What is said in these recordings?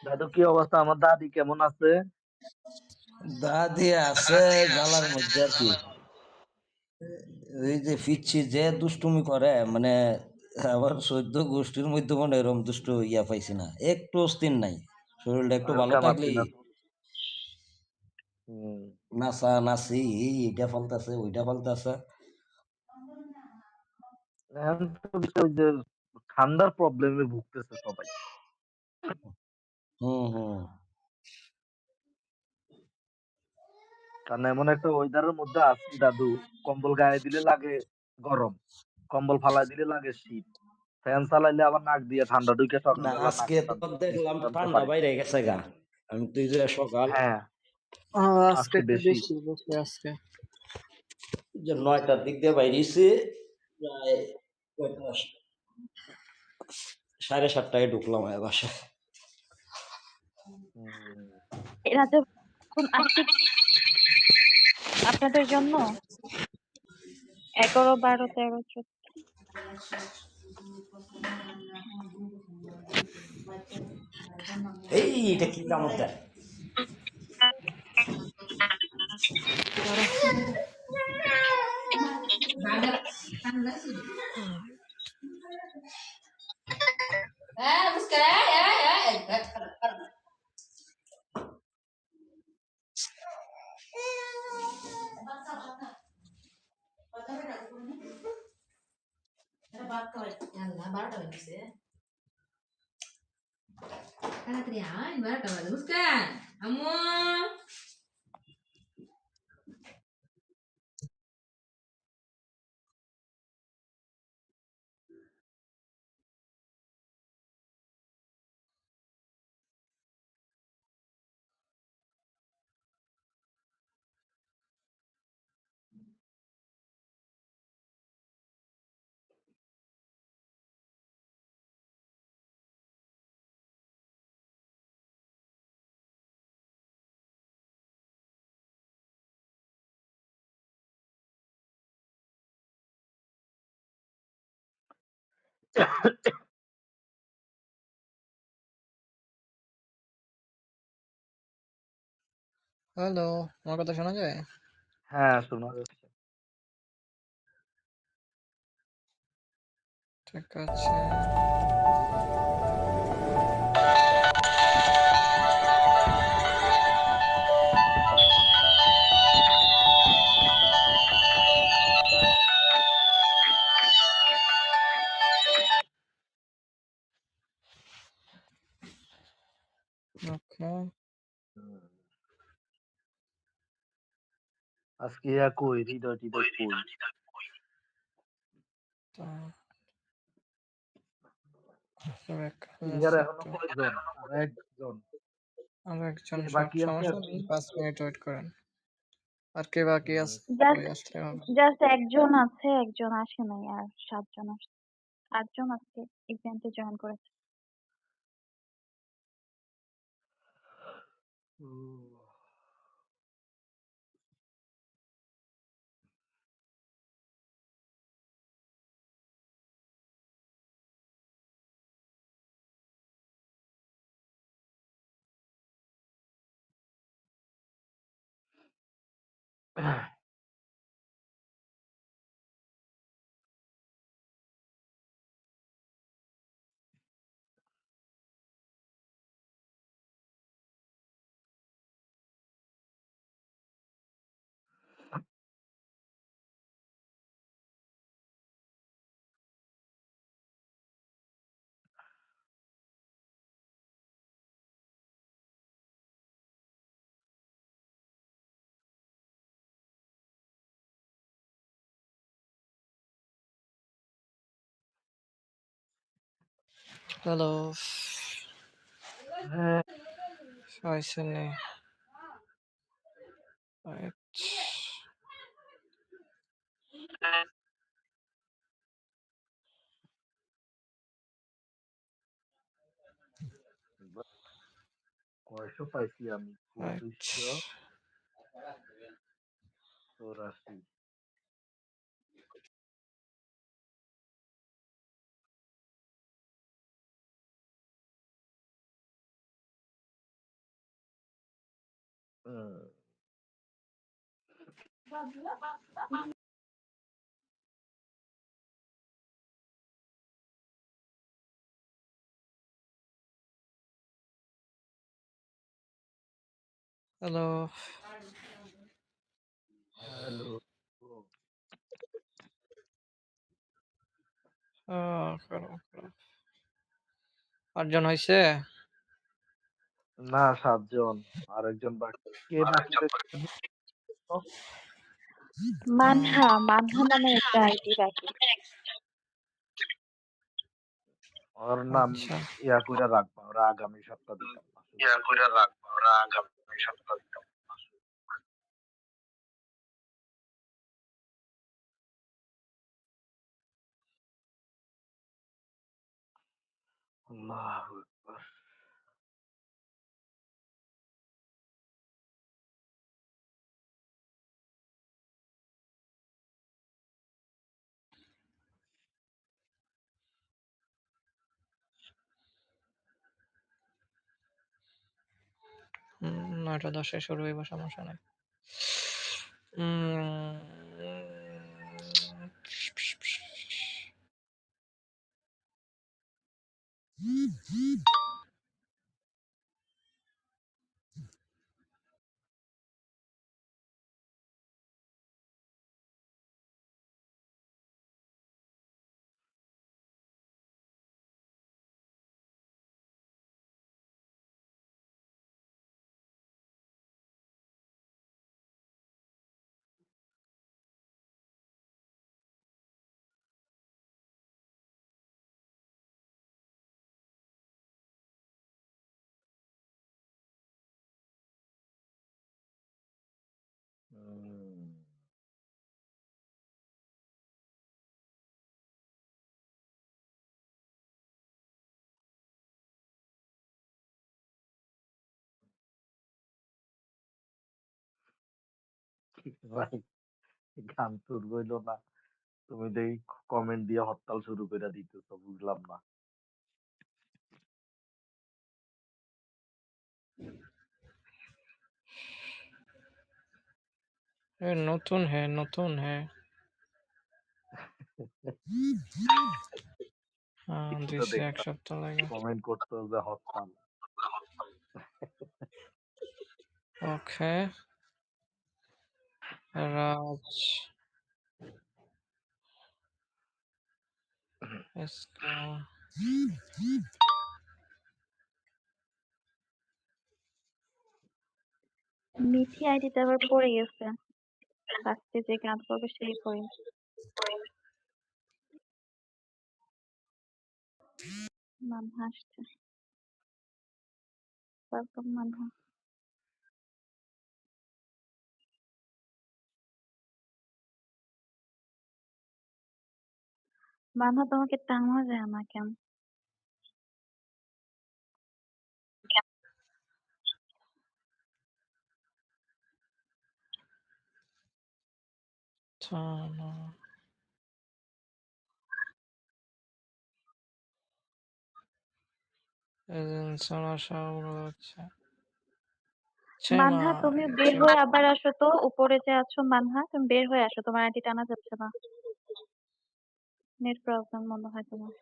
দাদু কি অবস্থা? আমার দাদি কেমন আছে? দাদি আছে জ্বালার মধ্যে আর কি। এই যে ফিরছি যে দুষ্টুমি করে মানে আমার সদ্য গোষ্ঠীর মধ্যে মনে হয় এরকম দুষ্ট ইয়া পাইছি না, একটু অস্থির নাই। শরীরটা একটু ভালো হালকা মারছি থাকলেই না তো। হুম। নাচা নাচি এইটা ফালতাছে ওইটা ফালতাছে। এখন তো বিষয় ওই যে ঠান্ডার প্রবলেমে ভুগতেছে সবাই। হুম হুম। কারণ এমন একটা ওয়েদারের মধ্যে আছি দাদু, কম্বল গায়ে দিলে লাগে গরম, কম্বল ফালায় দিলে লাগে শীত, ফ্যান চালাইলে আবার নাক দিয়ে ঠান্ডা ঢুকে না সকালবেলা আজকে নাকে তো টানতেছে, দেখলাম নিঃশ্বাস টানতে ঠান্ডা পারি না। বাইরে গেছে গা। আমি তো এই যে সকাল হ্যাঁ, আজকে আজকে একটু বেশি। বেশি বসে আজকে। যে 9টার দিক দিয়ে বাইরেছি, প্রায় কয়টা, 7:30টায় ঢুকলাম বাসায়। হুম। এরা যখন আসছে আপনাদের জন্য 11, 12, 13, 14। এইটা কি কামড় দেয়? দাঁড়া। হ্যালো, আমার কথা শোনা যায়? হ্যাঁ, শোনা যাচ্ছে। ঠিক আছে। ওকে। হুম। আজকে কই হৃদয় টিদয় কই? তো ব্যাক সিঙ্গার আছে এখনো একটু। কয়জন? আর একজন। আর একজন কে শর্ট বাকি আছে সমস্যা এখন? নেই, 5 মিনিট ওয়েট করেন। আর কে বাকি হুম। আছে? ওই জাস্ট আসলে হবে। জাস্ট একজন আছে, একজন আসে নাই, আর 7 জন আসছে। 8 জন আজকে ইভেন্টে জয়েন করেছে। হুম। হ্যালো, হ্যাঁ, হয়েছে নেই। ওয়েট। কয়শো পাইছি আমি? ওয়েট। 2584। হুম, হ্যালো। হ্যালো। করো, করো। ৮ জন হইছে? না ৭ জন। আরেকজন বাকি। কে বাকি রয়েছে? মানহা মানহা নামে একটা আইডি বাকি। ওর নাম আচ্ছা। ইয়া কইরা রাখবা। ওরা আগামী সপ্তাহ দিতাম না। আল্লাহু আকবার। হুম, ৯টা ১০ এ শুরু হইব, সমস্যা নাই। উম হুম। ভাই গান শুরু হইল না। তুমি দেখি কমেন্ট দিয়ে হরতাল শুরু কইরা দিতেছো বুঝলাম না। नतून है, नतून है। हाँ, কিছু ২ তো से ১ দেখতাম। সপ্তাহ লাগে। কমেন্ট করতো যে হরতাল। ওকে, রাজ इसका মিথি আইডিতে আবার পড়ে গেছে। লাস্টে যে গান করবে সেই পড়ে। মানহা আসছে। ওয়েলকাম মানহা। মানহা তোমাকে টানা যায় না কেন? थाना সমস্যা হচ্ছে। মানহা তুমি বের হয়ে আবার আসো তো, উপরে যে আছো মানহা তুমি বের হয়ে আসো, তোমার আইডি টানা যাচ্ছে না। নেট প্রবলেম মনে হয় তোমার।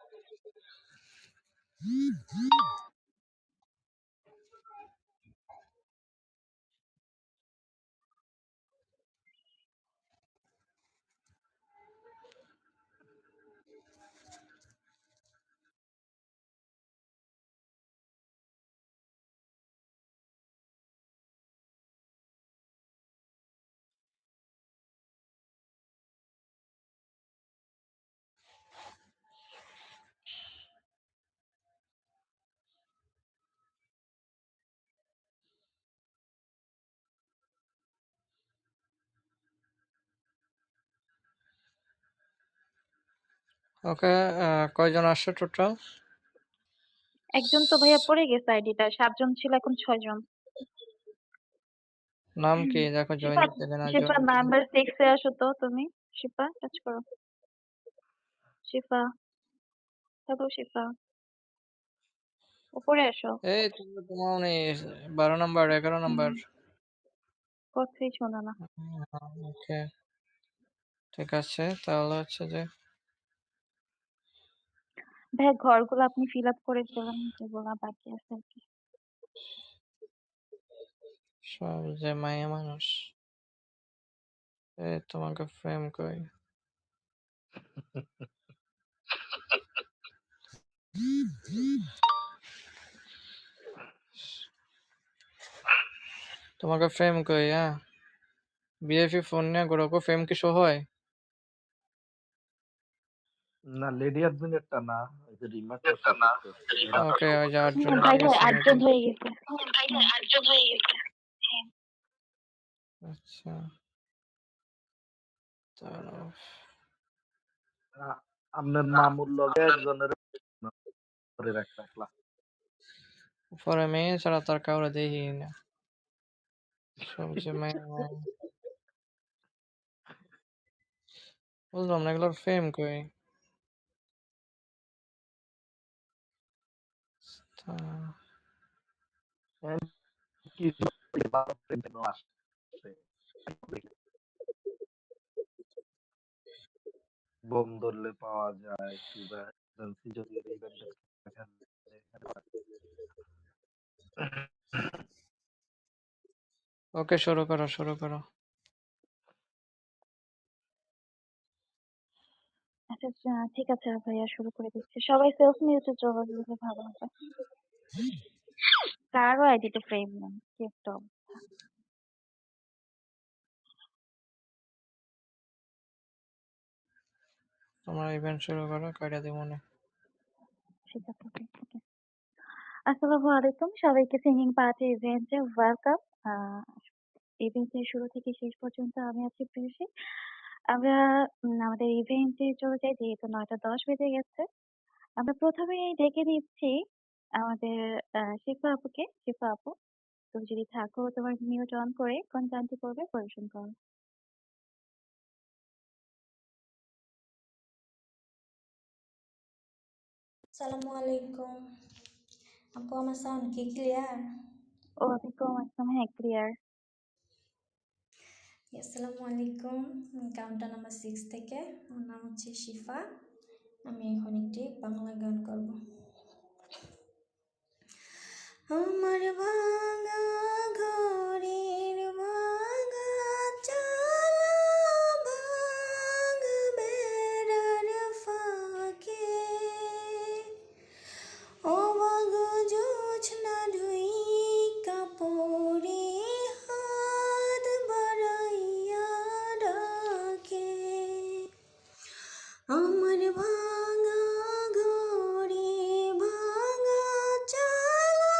ওকে, কয়জন আসছে টোটাল? একজন তো ভাইয়া পড়ে গেছে আইডিটা, ৭ জন ছিল এখন ৬ জন। নাম কি? দেখো জয়েন শিফা, দিতে না শিফা জয়েন। নাম্বার 6 এ আসো তো তুমি। শিফা টাচ করো। শিফা, হ্যালো শিফা, উপরে আসো। এই তুমি তোমার ১২ নাম্বার ১১ নাম্বার। কথাই শোনে না। ওকে, ঠিক আছে। তাহলে হচ্ছে যে ভাইয়া ঘরগুলো আপনি fill up করে ফেলেন যেগুলা বাকি আছে আরকি। সব যে মাইয়া মানুষ। তোমাকে ফ্রেম কই? তোমাকে ফ্রেম কই? বিএফি ফোন নিয়ে গোড়াকো ফ্রেম কি শো হয়? না, লেডি অ্যাডমিনেরটা না, ওই যে রিমার্কটা শো করতেছে এরা। ওকে, ওই যে 8 জন হ্যাঁ হয়ে ভাইয়া গেছে 8 জন নাকি? হয়ে গেছে। আচ্ছা, দাঁড়াও। আপনার মামুর লগে একজনের করে রাখলা। পরে মেয়ে ছাড়া তার কাউরে দেখি না। সব যে মাইয়া মাইয়া। বুঝলাম না এগুলোর ফ্রেম কই? তা কি আসছে বোম ধরলে পাওয়া যায়, কিংবা এজেন্সি যদি ইভেন্টের ওকে, শুরু করো, শুরু করো। আচ্ছা ঠিক আছে ভাইয়া শুরু করে দিচ্ছি। সবাই সেলফ মিউটে চলে গেলে ভালো হবে। কারো আইডিতে ফ্রেম নেই। কি একটা অবস্থা। তোমরা ইভেন্ট শুরু করো, কয়টা দিব মনে। ঠিক আছে ঠিক আছে। আসসালামু আলাইকুম সবাইকে সিঙ্গিং পার্টি ইভেন্টে ওয়েলকাম। ইভেন্টের শুরু থেকে শেষ পর্যন্ত আমি আছি প্রিয়সী। আমরা আমাদের ইভেন্টে চলে যাই যেহেতু 9:10 বেজে গেছে। আমরা প্রথমেই ডেকে নিচ্ছি আমাদের শিফা আপুকে। শিফা আপু, তুমি যদি থাকো তোমার মিউট অন করে কোন গানটি করবে পরিবেশন করো। আসসালামু আলাইকুম। আপু আমার সাউন্ড কি ক্লিয়ার? ওয়ালাইকুম আসসালাম, হ্যাঁ ক্লিয়ার। আসসালামু আলাইকুম। কাউন্টার নাম্বার 6 থেকে। আমার নাম হচ্ছে শিফা। আমি এখন একটি বাংলা গান করব। আমার ভাঙা ঘরের ভাঙা চালা ভাঙা বেড়ার ফাঁকে অবাগো জোছনা ঢুইকা পড়ে হাত বাড়াইয়া ডাকে আমার ভাঙা ঘরে ভাঙা চালা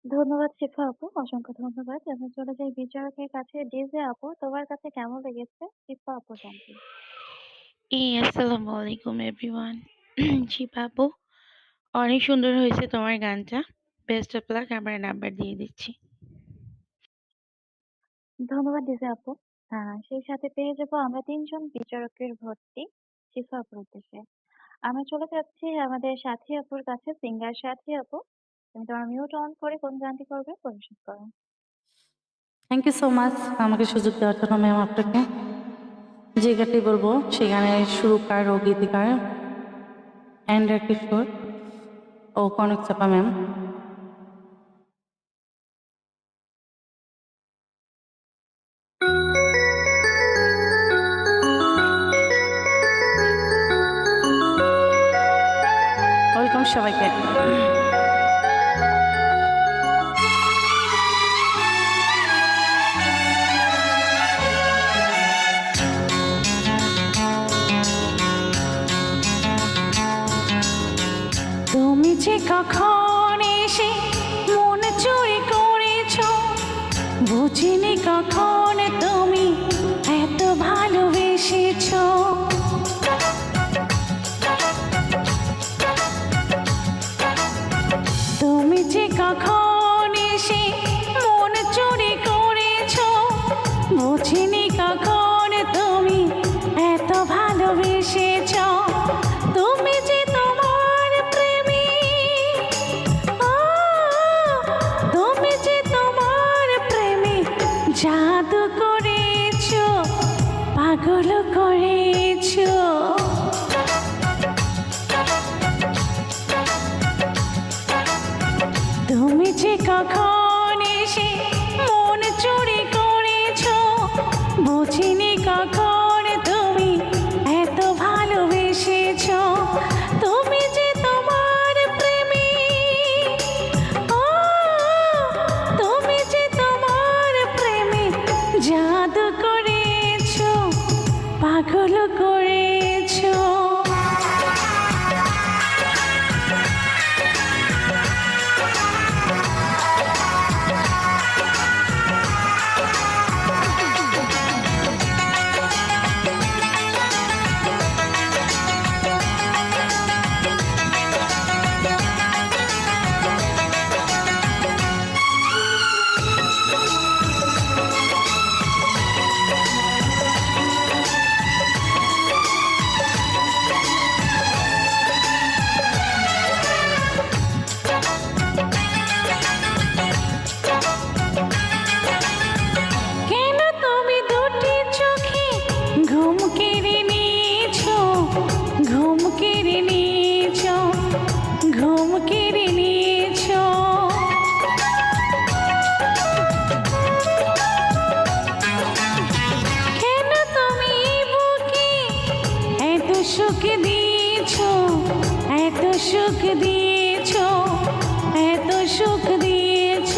ধন্যবাদ শিফা আপু, অসংখ্য ধন্যবাদ। আমি চলে যাই বিচারকের কাছে। ডিজে আপু, তোমার কাছে কেমন লেগেছে শিফা আপুর গানটি? আসসালামু আলাইকুম এভরিওয়ান। শিপা আপু, অনেক সুন্দর হয়েছে তোমার গানটা। বেস্ট অফ লাক, আমার নাম্বার দিয়ে দিচ্ছি। ধন্যবাদ ডিজে আপু। সেই সাথে পেয়ে যাবো আমরা ৩ জন বিচারকের ভোটটি শিফা আপুর উদ্দেশ্যে। আমরা চলে যাচ্ছি আমাদের সাথী আপুর কাছে। সিঙ্গার সাথী আপু, তুমি তোমার মিউট অন করে কোন গানটি করবে পরিবেশন করো। থ্যাংক ইউ সো মাচ আমাকে সুযোগ দেওয়ার জন্য ম্যাম আপনাকে। যে গানটি বলবো সেই গানের সুরকার ও গীতিকার অ্যান্ড্রা কিশোর ও কনক চাপা ম্যাম। ওয়েলকাম সবাইকে। তুমি যে কখন এসে মন চুরি করেছ, বুঝিনি কখন তুমি এত ভালোবেসেছ। তুমি যে কখন এসে মন চুরি করেছ, বুঝিনি কখন তুমি এত ভালোবেসেছ। তুমি যে তোমার প্রেমী, তুমি যে তোমার প্রেমী জাদু করেছ, পাগল করেছ। তুমি যে কখন এসে মন চুরি করেছ, বুঝিনি কখন তুমি এত ভালোবেসেছ। তুমি যে তোমার প্রেমী, তুমি যে তোমার প্রেমী জাদু করেছ, পাগল করেছ। কেন তুমি দুটি চোখে ঘুম কেড়ে নিয়েছ, ঘুম কেড়ে নিয়েছ, ঘুম কেড়ে নিয়েছ। কেন তুমি বুকে এত সুখ দিয়েছ, এত সুখ দিয়েছ, এত সুখ দিয়েছ।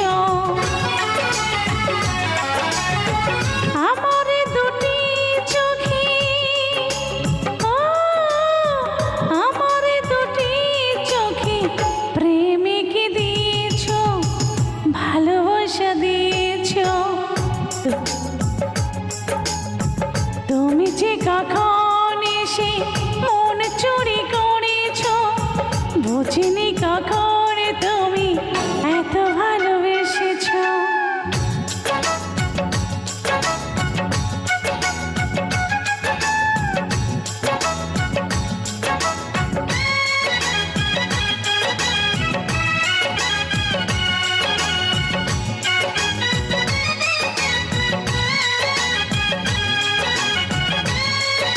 আমার দুটি চোখে, আমার দুটি চোখে প্রেমিকে দিয়েছ, ভালোবাসা দিয়েছ। তুমি যে কখন এসে মন চুরি করেছ, বুঝিনি কখন তুমি এত ভালোবেসেছ।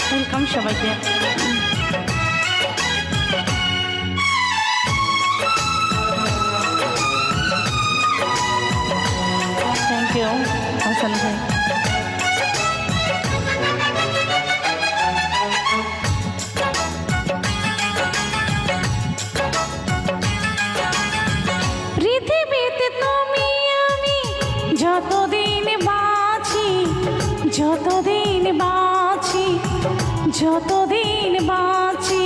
ওয়েলকাম সবাইকে। থ্যাংক ইউ হাসান ভাই। পৃথিবীতে তুমি আমি যতদিন বাঁচি, যতদিন বাঁচি, যতদিন বাঁচি।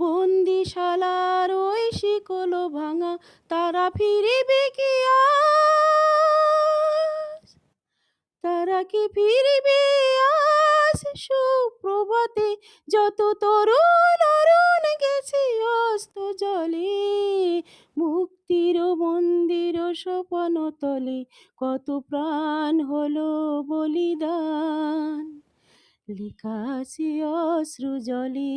বন্দিশালার ওই শিকল ভাঙা, তারা ফিরিবে কি আজ? তারা কি ফিরিবে আজ সুপ্রভাতে? যত তরুণ অরুণ গেছে অস্ত জলে, মুক্তির মন্দির সোপান তলে কত প্রাণ হলো বলিদান, লেখা আছে অশ্রু জলে।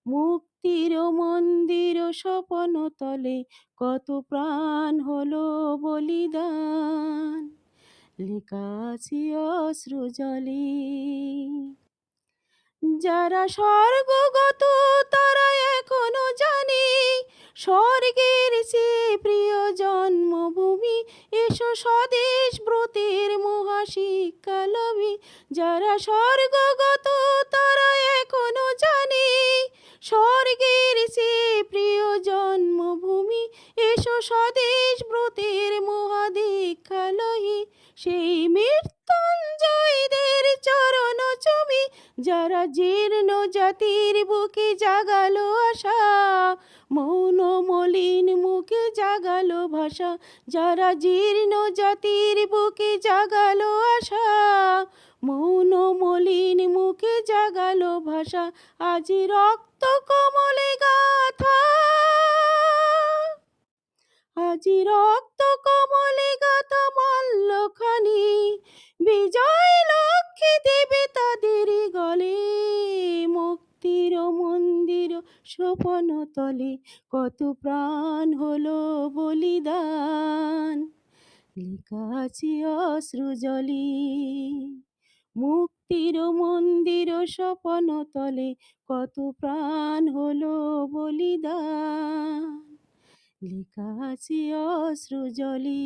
মুক্তির মন্দির সোপান তলে কত প্রাণ হলো বলিদান, লেখা আছে অশ্রু জলে। যারা স্বর্গগত তারা এখনো জানে স্বর্গের চেয়ে প্রিয় জন্মভূমি, এসো স্বদেশ ব্রতের মহাশিক্ষা লবি। যারা স্বর্গগত তারা এখনো জানে স্বর্গের চেয়ে প্রিয় জন্মভূমি, এসো স্বদেশ ব্রতের মহাদীক্ষা লহি। সেই মৃত্যুঞ্জয়ীদের চরণ চুমি, যারা জীর্ণ জাতির বুকে জাগালো আশা, মৌন মলিন মুখে জাগালো ভাষা। যারা জীর্ণ জাতির বুকে জাগালো আশা, মৌন মলিন মুখে জাগালো ভাষা। আজি রক্ত কমলে গাথা, আজি রক্ত কমলে গাথা মল্লখানি, বিজয় লক্ষ্মী দেবে তাদের গলে। মুক্তির মন্দির সোপান তলে কত প্রাণ হলো বলিদান, লেখা আছে অশ্রু জলে। মুক্তির মন্দির সোপান তলে কত প্রাণ হলো বলিদান, লেখা আছে অশ্রু জলে,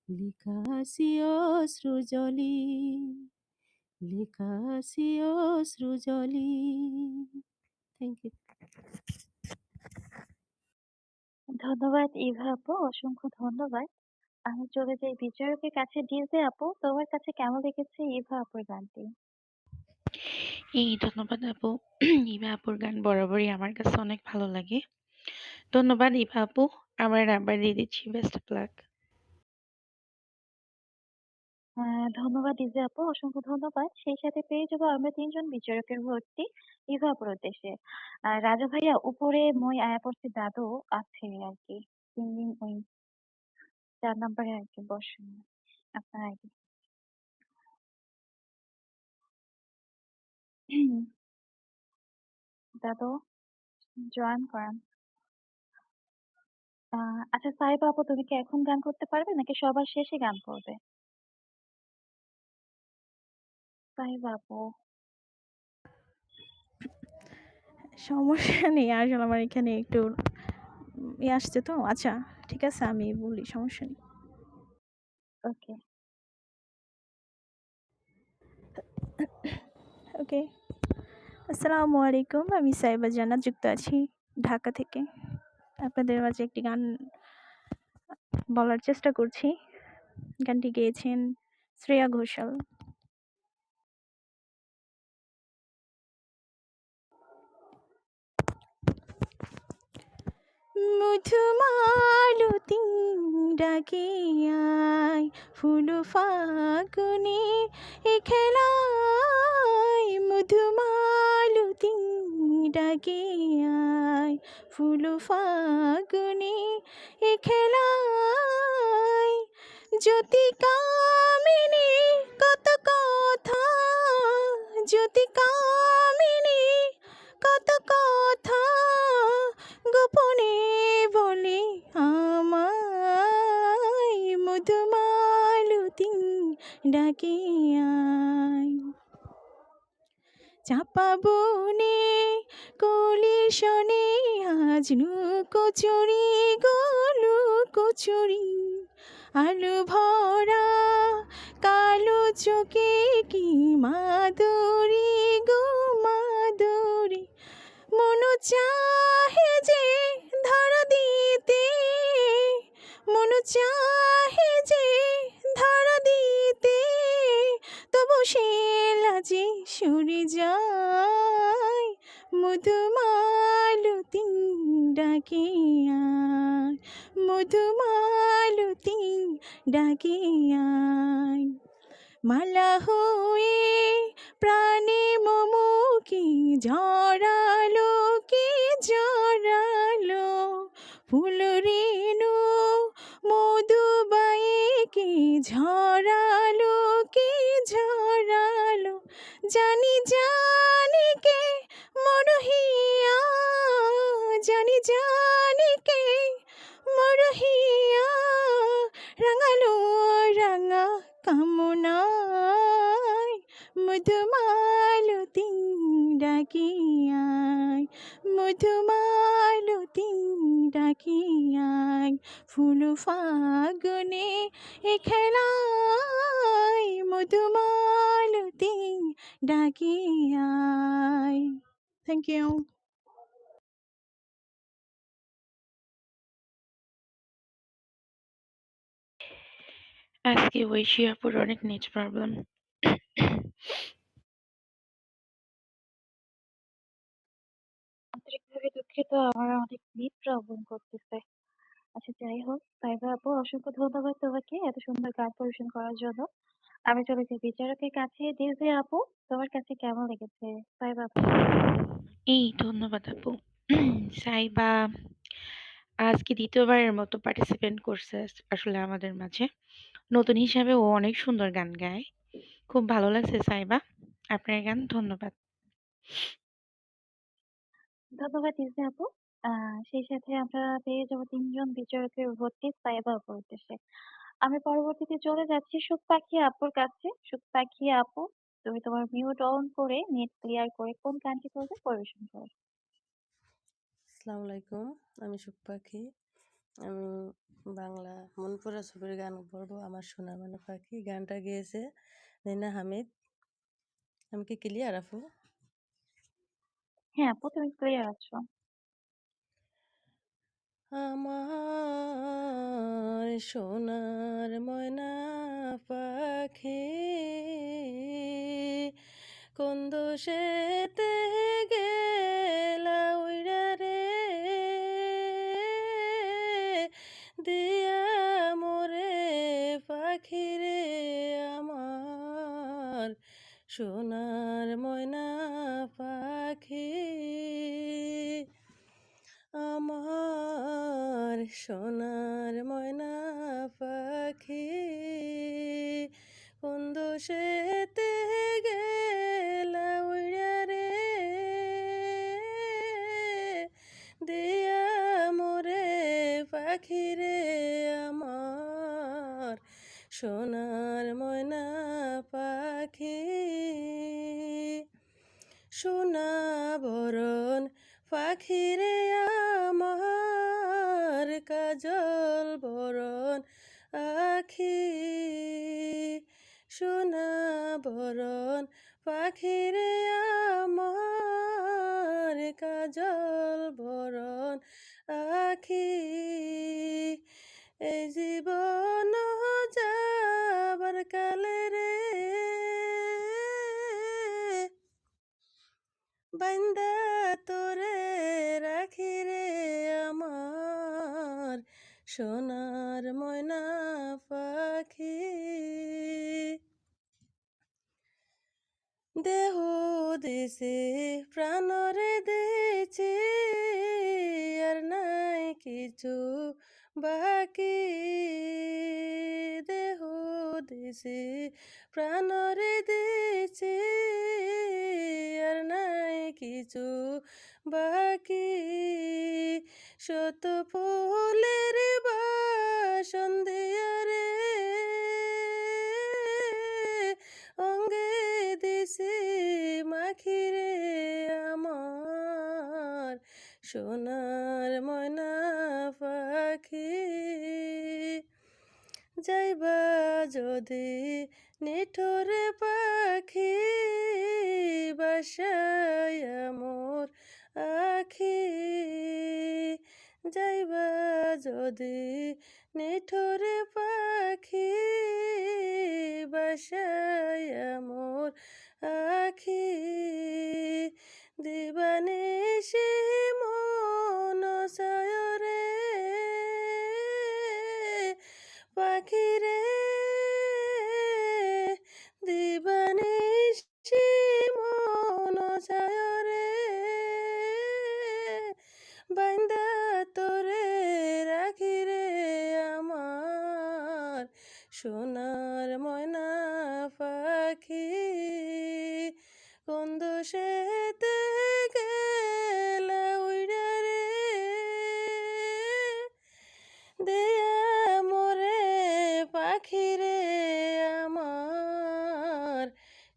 লেখা আছে অশ্রু জলে, লেখা আছে অশ্রু জলে। Thank you. ধন্যবাদ ইভা আপু, অসংখ্য ধন্যবাদ। আমি চলে যাই বিচারকের কাছে। ডিজে আপু, তোমার কাছে কেমন লেগেছে ইভা আপুর গানটি? ধন্যবাদ আপু। ইভা আপুর গান বরাবরই আমার কাছে অনেক ভালো লাগে। ধন্যবাদ ইভা আপু, আমার নাম্বার দিয়ে দিচ্ছি। Best of luck. ধন্যবাদ ডিজে আপু, অসংখ্য ধন্যবাদ। সেই সাথে পেয়ে যাবো আমরা ৩ জন বিচারকের ভোটটি ইভা আপুর উদ্দেশ্যে। রাজু ভাইয়া, উপরে মই আয়া পড়ছি দাদু আছে আরকি। সিঙ্গিং ওই ৪ নাম্বারে আরকি বসেন আপনার আইডি। দাদু জয়েন করান। আচ্ছা সাইবা আপু, তুমি কি এখন গান করতে পারবে নাকি সবার শেষে গান করবে? সাইবা আপু। সমস্যা নেই। আসলে আমার এখানে একটু আসছে তো। আচ্ছা ঠিক আছে, আমি বলি, সমস্যা নেই। ওকে। ওকে। আসসালামু আলাইকুম। আমি সাইবা জান্নাত, যুক্ত আছি ঢাকা থেকে। আপনাদের মাঝে একটি গান বলার চেষ্টা করছি। গানটি গেয়েছেন শ্রেয়া ঘোষাল। মধুমালতী ডাকে আয়, ফুল ফাগুনে এ খেলায়। মধুমালতী ডাকে আয়, ফুল ফাগুনে এ খেলায়। জ্যোতি কামিনী কত কথা, জ্যোতি কামিনী কত কথা গোপনে বলে আমায়। মধুমালতী ডাকে আয়। চাপা বনে কলির শনে আজ লুকোচুরি গো লুকোচুরি। আলো ভরা কালো চোখে কি মাধুরী গো মাধুরী। মন চাহে যে ধরা দিতে, মন চাহে যে ধরা দিতে, তবু সে লাজে সরে যায়। মধুমালতী ডাকে আয়, মধুমালতী ডাকে আয়। মালা হয়ে প্রাণে মমকে জড়ালো, কি জড়ালো, ফুল রেণু মধুবাইকে ঝরালো, কি ঝরালো। জানি জানি কে মরহিয়া, জানি জানি কে মরহিয়া, রাঙালো রাঙা কামনায়, মধুমালতী ডাকে আয়, মধুমালতী ডাকে আয়। ফুল ফাগুনে এ খেলায়, মধুমালতী ডাকে আয়। Thank you. আজকে ঐশী আপুর অনেক নেট প্রবলেম। আন্তরিকভাবে দুঃখিত, আমার অনেক নেট প্রবলেম করতেছে। আচ্ছা যাই হোক, সাইবা আপু অসংখ্য ধন্যবাদ তোমাকে এত সুন্দর গান পরিবেশন করার জন্য। আমি চলেছি বিচারকের কাছে। দিলজে আপু, তোমার কাছে কেমন লেগেছে সাইবা আপু? এই ধন্যবাদ আপু। সাইবা আজকে দ্বিতীয়বারের মতো পার্টিসিপেন্ট করছে আসলে আমাদের মাঝে। নতুন হিসাবে ও অনেক সুন্দর গান গায়। খুব ভালো লাগছে সাইবা, আপনার গান। ধন্যবাদ। ধন্যবাদ দিলজে আপু। সেই সাথে আমরা পেয়ে যাবো ৩ জন বিচারকের ভোটটি সাইবা আপুর উদ্দেশ্যে। আমি পরবর্তীতে চলে যাচ্ছি সুখ পাখি আপুর কাছে। সুখ পাখি আপু, তুমি তোমার মিউট অন করে নেট ক্লিয়ার করে কোন গানটি করবে পরিবেশন করো। আসসালামু আলাইকুম, আমি সুখ পাখি। আমি বাংলা মনপুরা ছবির গান করবো, আমার সোনার মানে পাখি। গানটা গেয়েছে নীনা হামিদ। আমি কি ক্লিয়ার আপু? হ্যাঁ আপু, তুমি ক্লিয়ার আছো। আমার সোনার ময়না পাখি কোন দোষেতে গেলা উইরা রে, দিয়া মোরে পাখি রে আমার সোনার ময়না পাখি। আমার সোনার ময়না পাখি কোন দোষেতে গেলা উইরা রে, দিয়া মোরে পাখি রে আমার সোনার ময়না পাখি। সোনা বরণ পাখি রে আমার কাজল বরণ আখি। সোনা বরণ পাখি রে আমার কাজল বরণ আখি। এই জীবন যাবার কালে রে, বান্দা তোরে রাখি রে আমার সোনার ময়না পাখি। দেহ দিছে প্রাণরে দিছি, আর নাই কিছু বাকি। দেহ দিছি প্রাণরে দিছি, আর নাই কিছু বাকি। শত ফুলের বাসন দিয়া রে, অঙ্গে দিছি মাখি রে আমার সোনার ময়না পাখি। যাইবা যদি নিঠুরে পাখি, বাসায় মোর আখি। যাইবা যদি নিঠুরে পাখি, বাসায় মোর আখি। দিবানে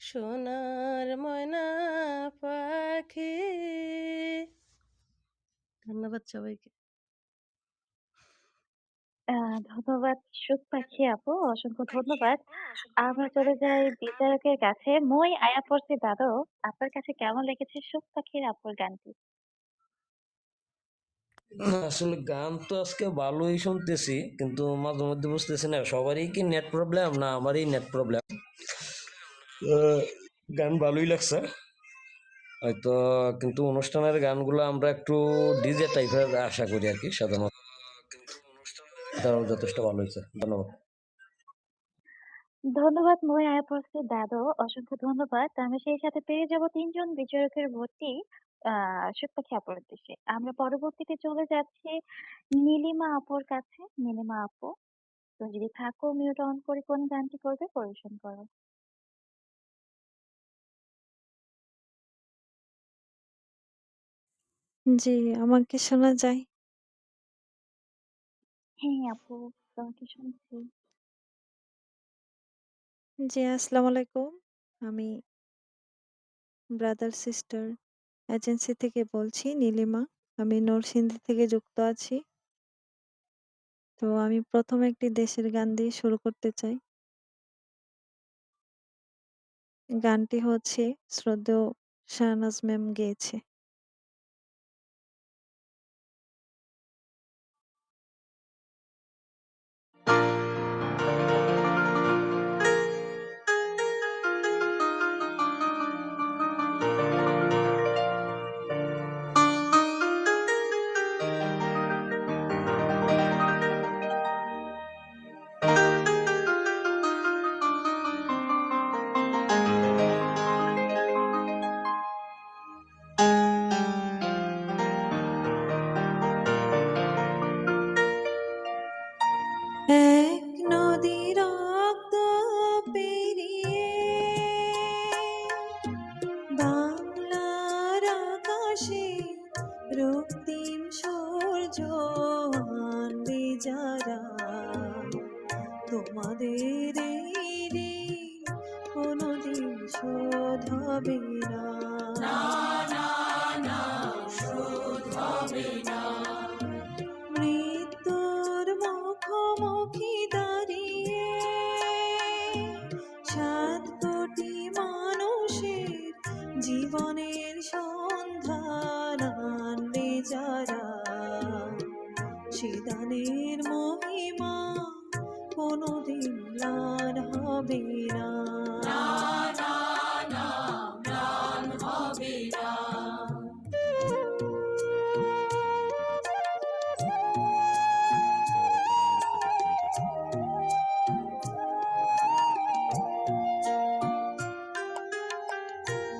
সোনার ময়না পাখি। ধন্যবাদ সবাইকে। ধন্যবাদ সুখ পাখি আপু, অসংখ্য ধন্যবাদ। আমরা চলে যাই বিচারকের কাছে। মই আয়া পড়ছি দাদু, আপনার কাছে কেমন লেগেছে সুখ পাখির আপুর গানটি? আসলে গান তো আজকে ভালোই শুনতেছি, কিন্তু মাঝে মধ্যে বুঝতেছি না সবারই কি নেট প্রবলেম না আমারই নেট প্রবলেম। গান ভালোই লাগছে হয়তো, কিন্তু অনুষ্ঠানের গানগুলো আমরা একটু ডিজে টাইপের আশা করি আর কি সাধারণত। এটাও যথেষ্ট ভালো হয়েছে, ধন্যবাদ। ধন্যবাদ মই আয়া পড়ছি দাদু, অসংখ্য ধন্যবাদ। আমি সেই সাথে পেয়ে যাব ৩ জন বিচারকের ভর্তি সুখ পাখি আপুর উদ্দেশ্যে। আমরা পরবর্তীতে চলে যাচ্ছি নীলিমা আপুর কাছে। নীলিমা আপু, তুমি যদি থাকো মিউট অন করে কোন গানটি করবে পরিবেশন করো। জি, আমাকে শোনা যায়? হ্যাঁ আপু, তোমাকে শুনছি। জি, আসসালামু আলাইকুম। আমি ব্রাদার সিস্টার এজেন্সি থেকে বলছি, নীলিমা। আমি নরসিংদী থেকে যুক্ত আছি। তো আমি ১ম একটি দেশের গান দিয়ে শুরু করতে চাই। গানটি হচ্ছে শ্রদ্ধেয় শাহনাজ ম্যাম গেয়েছে। এক নদী রক্ত পেরিয়ে বাংলার আকাশে রক্তিম সূর্য আনবে যারা, তোমাদের এই ঋণ কোনোদিন শোধ হবে না। মৃত্যুর মুখোমুখি দাঁড়িয়ে ৭ কোটি মানুষের জীবনের সন্ধান আনবে যারা, সে দানের মহিমা কোনোদিন ম্লান হবে না।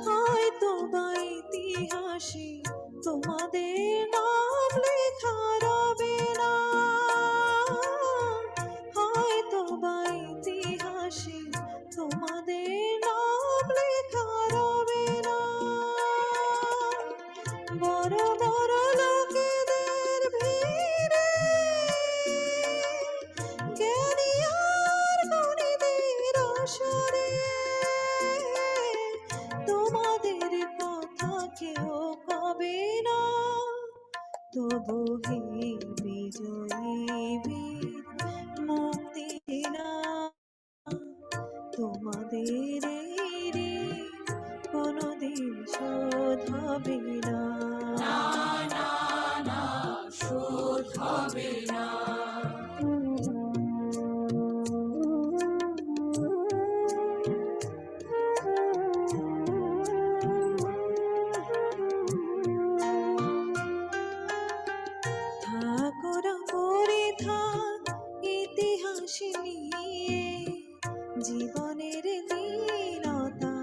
হয়তো বা ইতিহাসে তোমাদের নাম লেখা রবে না, হয়তো বা ইতিহাসে তোমাদের নাম লেখা রবে না। বড় বড় লোকেদের ভিড়ে জ্ঞানী আর গুণীদের আসরে তোমাদের কথা কেউ কবে না। তবু হে বিজয়ী বীর মুক্তি না, তোমাদের এই ঋণ কোনোদিন শোধ হবে না। থাকোরা পড়ে থাক ইতিহাস নিয়ে, জীবনের দীনতা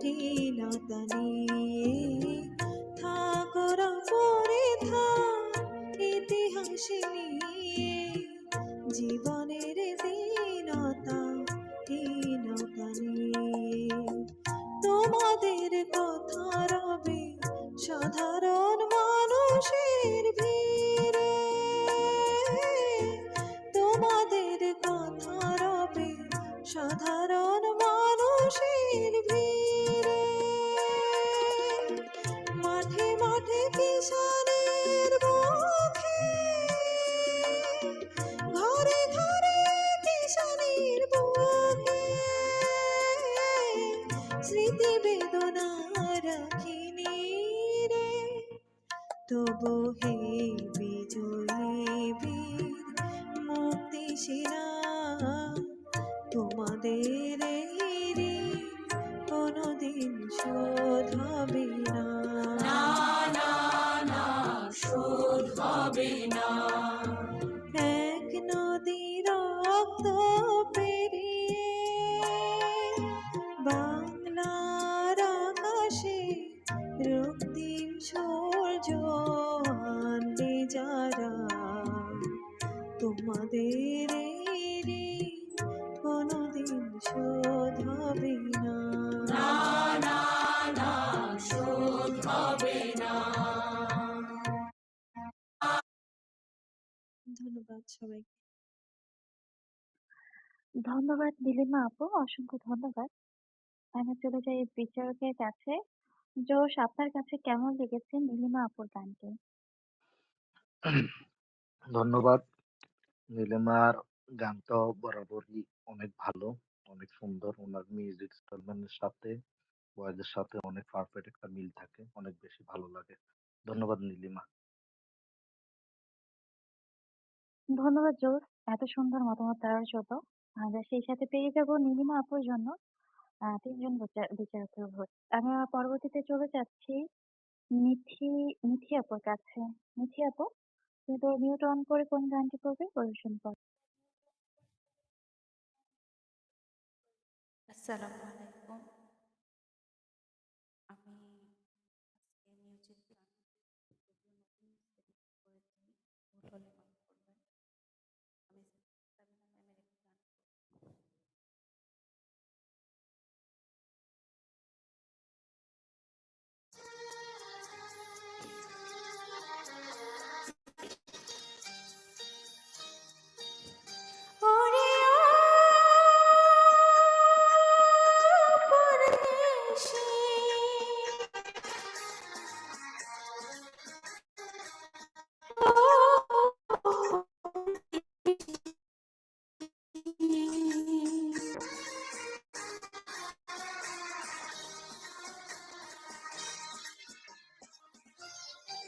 হীনতা নিয়ে। থাকোরা পড়ে থাক ইতিহাস নিয়ে, জীবনের দীনতা হীনতা নিয়ে। তোমাদের কথা রবে সাধারণ মানুষের ভিড়ে, তোমাদের কথা রবে সাধারণ মানুষের ভিড়ে। স্মৃতি বেদনা রাখিনি রে, তবু হে বিজয়ী বীর মুক্তি সেনা, তোমাদের এই ঋণ কোনোদিন শোধ হবে না। শোধ হবে না। এক নদী রক্ত পেরিয়ে বাংলার আকাশে রক্তিম সূর্য আনবে যারা, তোমাদের এই ঋণ কোনোদিন শোধ হবে না। শোধ হবে না। ধন্যবাদ সবাইকে। ধন্যবাদ নীলিমা আপু, অসংখ্য ধন্যবাদ। আমি চলে যাই বিচারকের কাছে। জোশ, আপনার কাছে কেমন লেগেছে নীলিমা আপুর গানটি? ধন্যবাদ। নীলিমার গানটাও বরাবরই অনেক ভালো, অনেক সুন্দর। ওনার মিউজিক স্টাইলের সাথে ভয়েসের সাথে অনেক পারফেক্ট একটা মিল থাকে, অনেক বেশি ভালো লাগে। ধন্যবাদ নীলিমা। ধন্যবাদ জোশ, এত সুন্দর মতামত দেওয়ার জন্য। আমরা সেই সাথে পেয়ে যাব নীলিমা আপুর জন্য ৩ জন বিচারকের ভোট। আমি পরবর্তীতে চলে যাচ্ছি মিথি আপুর কাছে। মিথি আপু, তুমি তো মিউট অন করে কোন গানটি করবে পরিবেশন করো। আসসালামু আলাইকুম। আমি আজকে মিউজিক গান যদিও নতুন সিলেক্ট করেছি, ভুল হলে মাফ করবেন। আমি সাবিনা ম্যামের একটি গান করব। ওরে ও পরদেশি,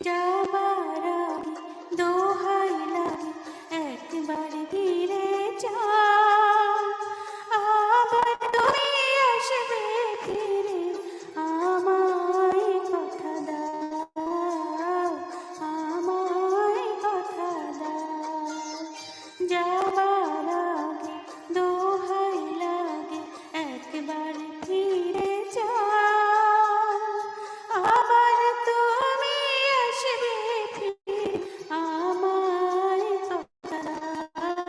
যাবার আগে দোহাই লাগে একবার ফিরে যাও, আবার তুমি আসবে ফিরে, আমায় কথা দাও, আমায় কথা দাও। যাবার আগে দোহাই লাগে একবার ফিরে যাও, আবার তুমি আসবে ফিরে, আমায় কথা দাও।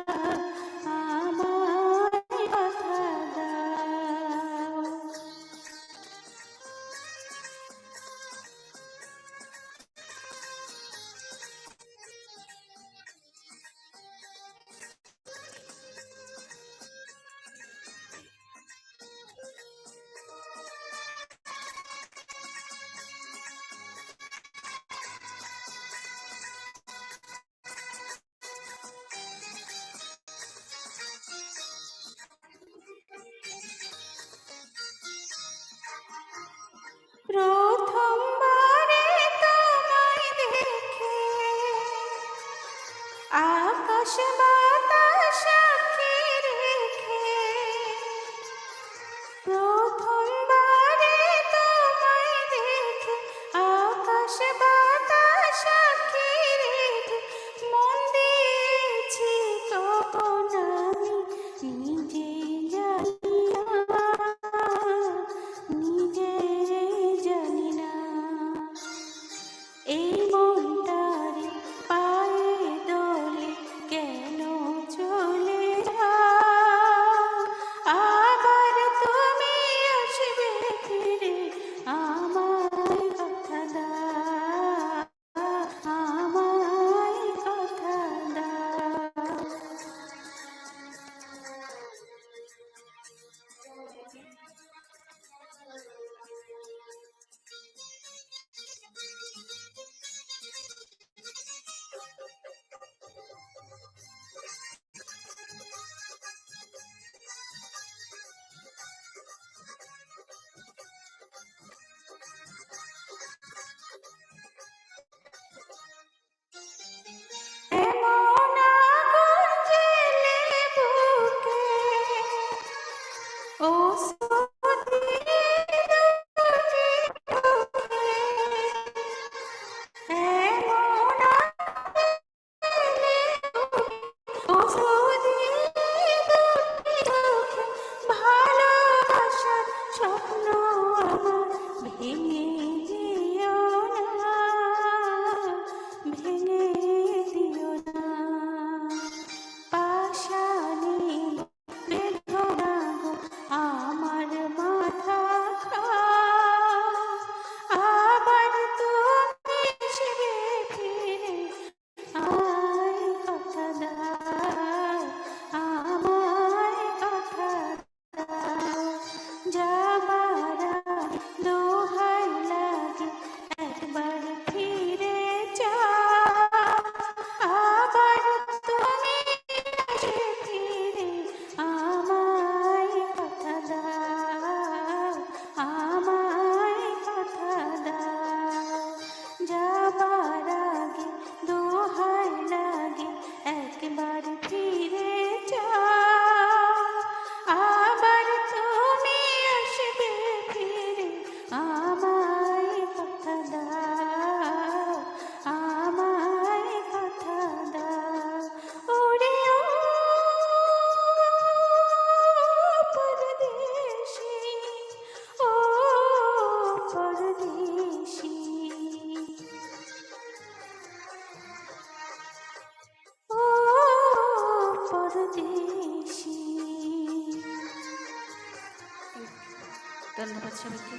সবাইকে।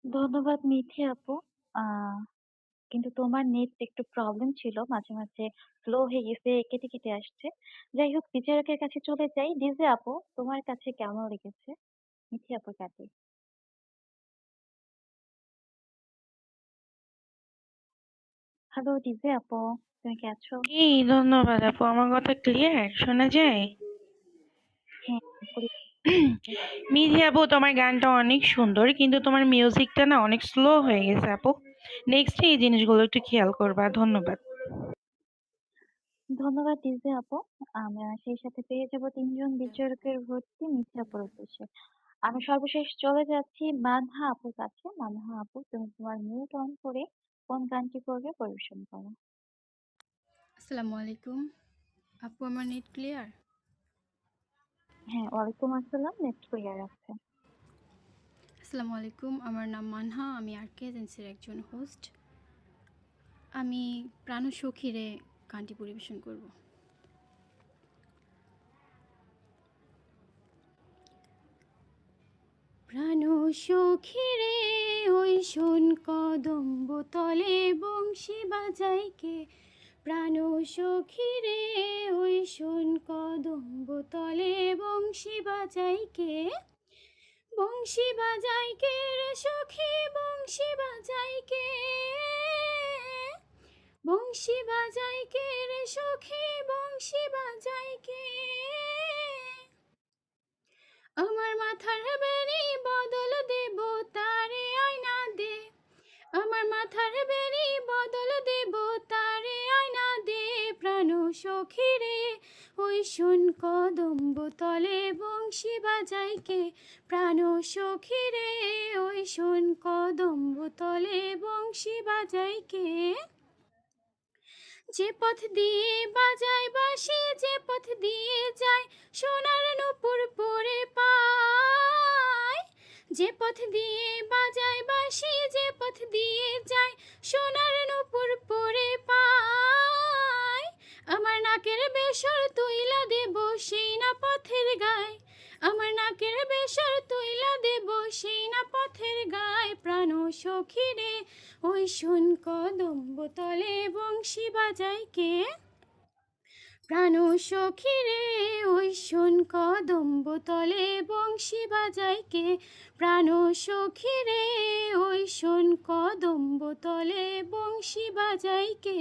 ধন্যবাদ মিথি আপু। আ কিন্তু তোমার নেট একটু প্রবলেম ছিল। মাঝে, মাঝে স্লো হয়ে গেছে, কেটে, কেটে আসছে। যাই হোক বিচারকের কাছে চলে যাই। ডিজে আপু, তোমার কাছে কেমন লেগেছে মিথি আপুর কাছে? হ্যালো ডিজে আপু, তুমি কি আছো? এই ধন্যবাদ আপু, আমার কথা ক্লিয়ার শোনা যায়? হ্যাঁ, পুরি মিহি আপু, তোমার গানটা অনেক সুন্দর, কিন্তু তোমার মিউজিকটা না অনেক স্লো হয়ে গেছে আপু। নেক্সট এই জিনিসগুলো একটু খেয়াল করবা। ধন্যবাদ। ধন্যবাদ ডিজে আপু। আমরা সেই সাথে পেয়ে যাব ৩ জন বিচারকের ভর্তি মিথি আপুর উদ্দেশ্যে। আমি সর্বশেষ চলে যাচ্ছি মানহা আপুর কাছে। মানহা আপু, তুমি তোমার মিউট অন করে কোন গানটি করবে পরিবেশন করো। আসসালামু আলাইকুম। আপু আমার নেট ক্লিয়ার? হ্যাঁ, ওয়ালাইকুম আসসালাম। নেট ক্লিয়ার আছে। আসসালামু আলাইকুম। আমার নাম মানহা। আমি আরকে এজেন্সির একজন হোস্ট। আমি প্রাণসখীরে গানটি পরিবেশন করব। প্রাণসখীরে ওই শোন কদম্ব তলে বংশী বাজাইকে, প্রাণসখীরে ওই শোন কদম্ব তলে বংশী বাজাইকে, বংশী বাজাইকে রে সখী বংশী বাজাইকে, বংশী বাজাইকে রে সখী বংশী বাজাইকে, আমার মাথার বেনি বদল দেব তারে আয়না দে, আমার মাথার বেনি বদল দেব তারে আয়না দে, প্রাণ সখীরে ওই শোন কদম্ব তলে বংশী বাজাইকে, প্রাণ সখীরে ওই শোন কদম্ব তলে বংশী বাজাইকে, যে পথ দিয়ে বাজায় বাঁশি যে পথ দিয়ে যায় সোনার নূপুর পরে পায়, যে পথ দিয়ে বাজায় বাঁশি যে পথ দিয়ে যায় সোনার নূপুর পরে পায়, আমার নাকের বেসর তুইলা দেব সেই না পথের গায়, আমার নাকের বেসর তুইলা দেব সেই না পথের গায়, প্রাণ সখীরে ওই শোন কদম্ব তলে বংশী বাজাইকে, প্রাণ সখীরে ওই শোন কদম্ব তলে বংশী বাজাইকে, প্রাণ সখীরে ওই শোন কদম্ব তলে বংশী বাজাইকে,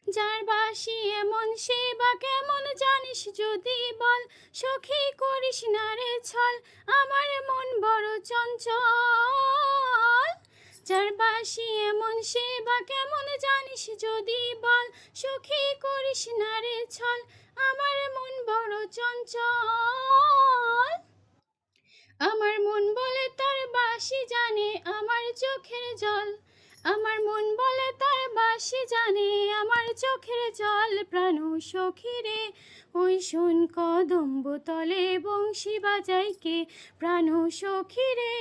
যার বাসি এমন সে বা কেমন জানিস যদি বল, সখী করিস না রে ছল আমার মন বড় চঞ্চল, যার বাসি এমন সে বা কেমন জানিস যদি বল, সখী করিস না রে ছল আমার মন বড় চঞ্চল, আমার মন বলে তার বাঁশি জানে আমার চোখের জল, আমার মন বলে তার বাঁশি জানে আমার চোখের জল, প্রাণ সখীরে ওই শোন কদম্ব তলে বংশী বাজাইকে, প্রাণ সখীরে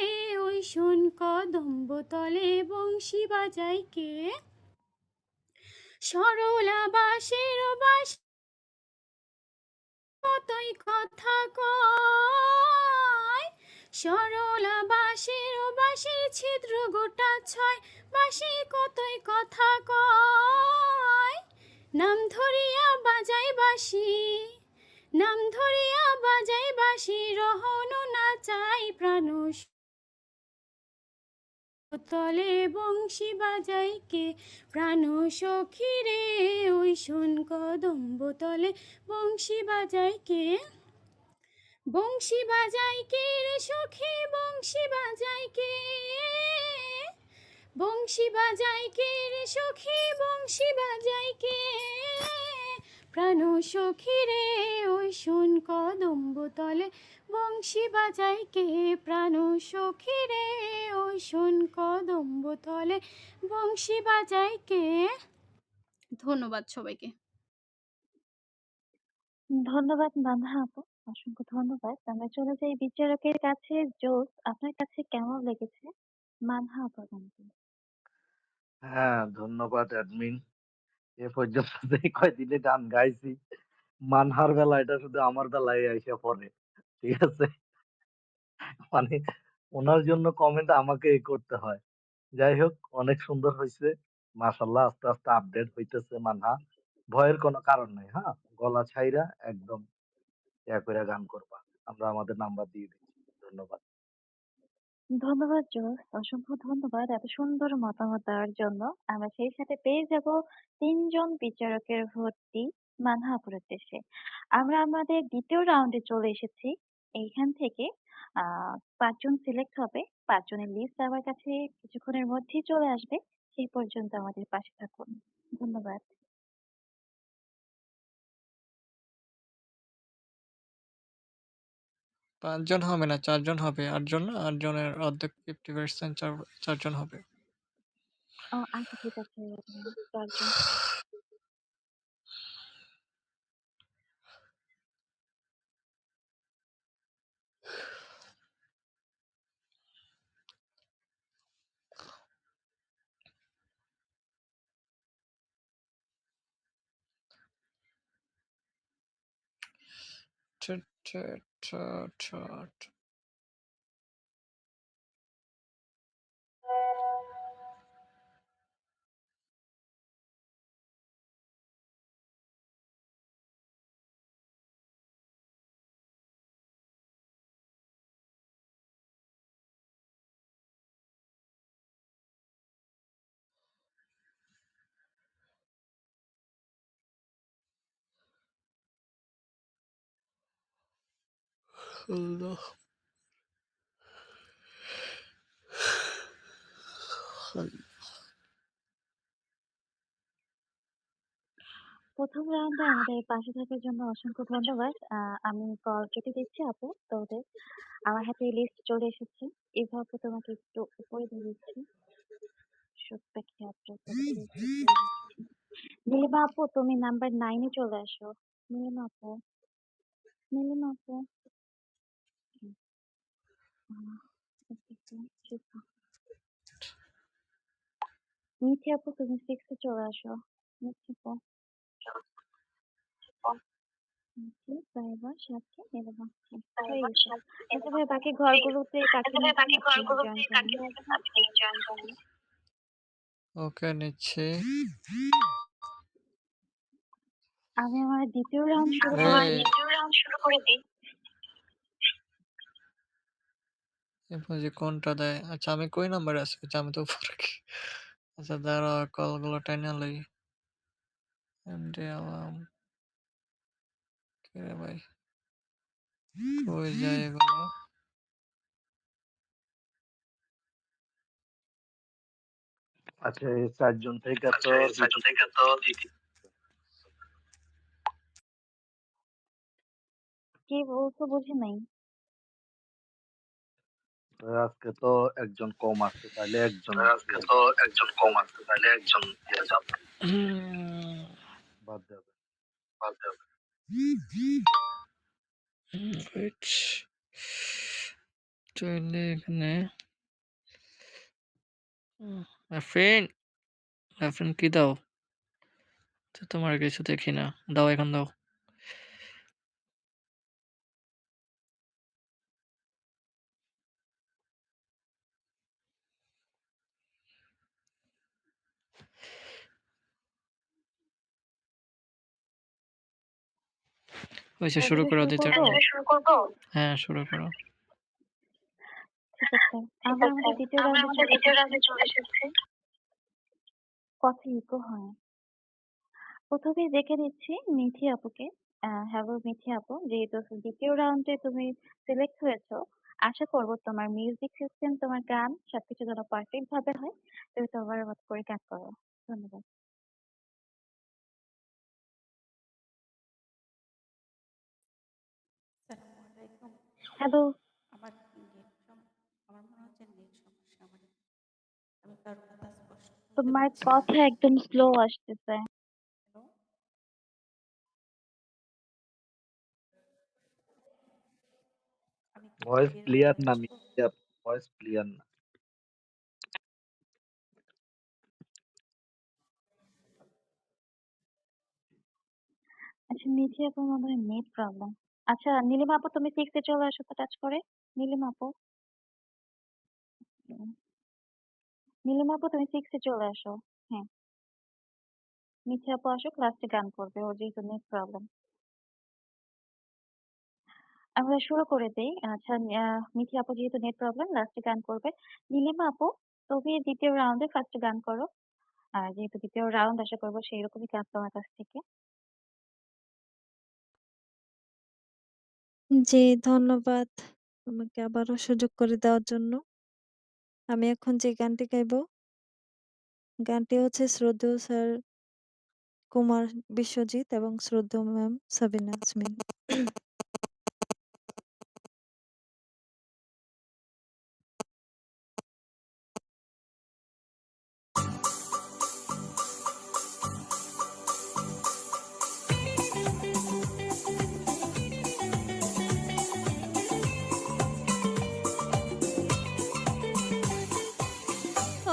ওই শোন কদম্ব তলে বংশী বাজাইকে, সরলা বাঁশের বাঁশ কতই কথা কয়, সরলা বাঁশের বাঁশের ছিদ্র গোটা ছয়, বাঁশি কতই কথা কয়, নাম ধরিয়া বাজাই বাঁশি, নাম ধরিয়া বাজাই বাঁশি রহন না চাই, প্রাণ তলে বংশী বাজাইকে, প্রাণ সখীরে ওই শোন কদম্ব তলে বংশী বাজাইকে, বংশী বাজাইকে রে সখী বংশী বাজাইকে, বংশী বাজাইকে রে সখী বংশী বাজাইকে, প্রাণ সখীরে ওই শোন কদম্ব তলে বংশী বাজাইকে, প্রাণ সখীরে ওই শোন কদম্ব তলে বংশী বাজাইকে। ধন্যবাদ সবাইকে। ধন্যবাদ মানহা আপু। অসংখ্য ধন্যবাদ। আমরা চলে যাই বিচারকের কাছে। জোস, আপনার কাছে কেমন লেগেছে মানহা আপুর গানটি? হ্যাঁ, ধন্যবাদ অ্যাডমিন। এ পর্যন্ত যে কয়দিনে গান গাইছি মানহার বেলা এটা শুধু আমার বেলায় আইসা পড়ে। ঠিক আছে? মানে উনার জন্য কমেন্ট আমাকেই করতে হয়। যাই হোক অনেক সুন্দর হইছে। মাশাআল্লাহ আস্তে, আস্তে আপডেট হইতেছে মানহা। ভয়ের কোনো কারণ নাই, হ্যাঁ? গলা ছাইড়া একদম কইরা গান করবা। আমরা আমাদের নাম্বার দিয়ে দিচ্ছি। ধন্যবাদ। ধন্যবাদ জোস। অসংখ্য ধন্যবাদ এত সুন্দর মতামত দেওয়ার জন্য। আমরা সেই সাথে পেয়ে যাব ৩ জন বিচারকের ভর্তি মানহা আপুর উদ্দেশ্যে। আমরা আমাদের ২য় রাউন্ডে চলে এসেছি। এইখান থেকে ৫ জন সিলেক্ট হবে। ৫ জনের লিস্ট আমার কাছে কিছুক্ষণের মধ্যেই চলে আসবে। সেই পর্যন্ত আমাদের পাশে থাকুন। ধন্যবাদ। ৫ জন হবে না, ৪ জন হবে। ৮ জন না? ৮ জনের অর্ধেক 50% ৪ জন হবে। আচ্ছা ঠিক আছে ৪ জন। ঠা ঠা ঠা ঠা ঠা। আল্লাহ! প্রথম রাউন্ডে আমাদের পাশে থাকার জন্য অসংখ্য ধন্যবাদ। আমি কল কেটে দিচ্ছি আপু তোদের। আমার হাতে লিস্ট চলে এসেছে। এভা আপু তোমাকে একটু উপরে দিয়ে দিচ্ছি। সত্যি আপু তোমাকে একটু উপরে দিচ্ছি। নীলিমা আপু তুমি নাম্বার 9 এ চলে আসো। নীলিমা আপু, নীলিমা আপু। হুম, এটা শিখা। মিঠি আপু তুমি 6 এ চলে আসো। মিঠি আপু, মিঠি, সাইবা, সাথী, নীলিমা। হয়ে গেছে। আচ্ছা ভাই বাকি ঘরগুলোতে কাকে নিবেন আপনি জয়েন করেন। ওকে নিচ্ছি। আমি আমার ২য় রাউন্ড শুরু করে এই দিই। এরপর যে কোনটা দেয়? আচ্ছা আমি কই নাম্বারে আছি? আচ্ছা আমি তো উপরে আচ্ছা দাঁড়াও কলগুলো টাইনা লই। এমডি আলাম। কে রে ভাই? কই যায় এগুলো? আচ্ছা এই ৪ জন থেকে তো ২ কি বলছো বুঝি নাই। আজকে তো একজন কম আসছে তাইলে একজন আজকে ইয়া তো যাবে, একজন কম আসছে তাইলে একজন ইয়ে যাবে। বাদ যাবে। বাদ যাবে। ওয়েট। তাহলে এখানে আফরিন, আফরিন কি দাও? তো তোমার কিছু দেখি না। দাও এখন দাও। হয়েছে শুরু তাহলে করো শুরু দ্বিতীয় করব? রাউন্ড। হ্যাঁ শুরু করো। ঠিক আছে। আমরা আমাদের ২য় রাউন্ডে চলে এসেছি। কথা ইকো হয়। প্রথমেই দেখে নিচ্ছি মিঠি আপুকে। হ্যালো মিঠি আপু, যেহেতু ২য় রাউন্ডে তুমি সিলেক্ট হয়েছো, আশা করব তোমার মিউজিক সিস্টেম, তোমার গান সবকিছু যেন পারফেক্ট ভাবে হয়। তুমি তোমার মতো করে গান করো। ধন্যবাদ। আসসালামু আলাইকুম। হ্যালো, আমার নেট আমার মনে হচ্ছে নেট সমস্যা আমার। আমি কারো কথা স্পষ্ট শুনতে তোমার পাচ্ছি না। কথা একদম স্লো আসতেছে। হ্যালো? আমি একটু ভয়েস বের হয়ে ক্লিয়ার না আসবো। মিঠি আপু, ভয়েস ক্লিয়ার না। আচ্ছা, মিঠি আপুর মনে হয় নেট প্রবলেম। আচ্ছা, নীলিমা আপু তুমি 6 এ চলে আসো তো টাচ করে। নীলিমা আপু, উম নীলিমা আপু তুমি 6 এ চলে আসো। হ্যাঁ, মিঠি আপু আসুক, লাস্টে গান করবে। ওর যেহেতু নেট প্রবলেম। আমরা শুরু করে দেই। আচ্ছা, মিঠি আপু যেহেতু নেট প্রবলেম, লাস্টে গান করবে। নীলিমা আপু, তুমি ২য় রাউন্ডে ফার্স্ট গান করো। আর যেহেতু ২য় রাউন্ড আশা করব সেইরকমই গান তোমার কাছ থেকে। জি, ধন্যবাদ আমাকে আবারও সুযোগ করে দেওয়ার জন্য। আমি এখন যে গানটি গাইবো, গানটি হচ্ছে শ্রদ্ধেয় স্যার কুমার বিশ্বজিৎ এবং শ্রদ্ধেয় ম্যাম সাবিনা ইয়াসমিন।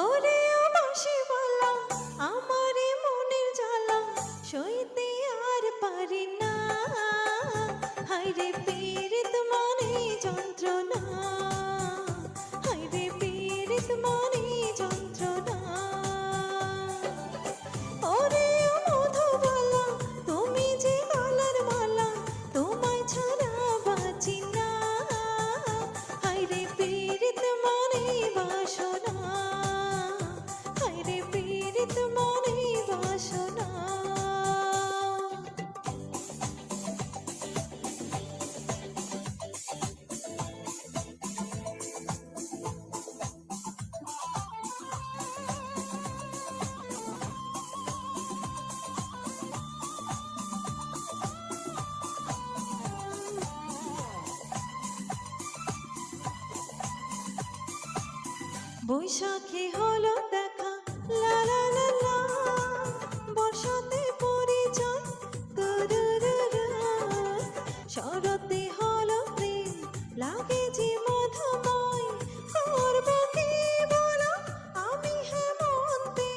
ওরে ও বাঁশিওয়ালা, আমারে মনের জ্বালা সইতে আর পারি না। হায়রে পীড়িত মানে যন্ত্রণা, হায়রে পীড়িত মানে যন্ত্রণা। ওরে ও মধুবালা, তুমি যে গলার মালা, তোমায় ছাড়া বাঁচি না। হায়রে পীড়িত মানে বাসনা, হায়রে পীড়িত মানে বাসনা। বৈশাখে হলো দেখা, লা লা লা লা, বর্ষাতে পরিচয়, তুরুরুরু, শরতে হলো প্রেম, লাগে যে মধুময়, করব কি বলো আমি হেমন্তে,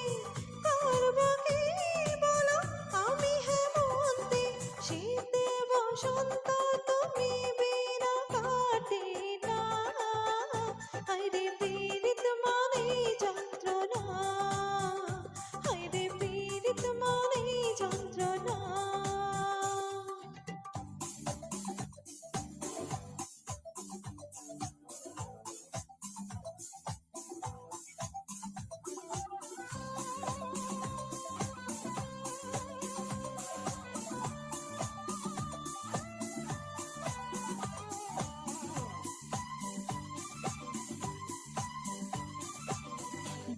করব কি বলো আমি হেমন্তে, শীতে বসন্ত তুমি বিনা কাটে না। হায়রে পীড়িত মানে যন্ত্রণা, হায়রে পীড়িত মানে যন্ত্রণা।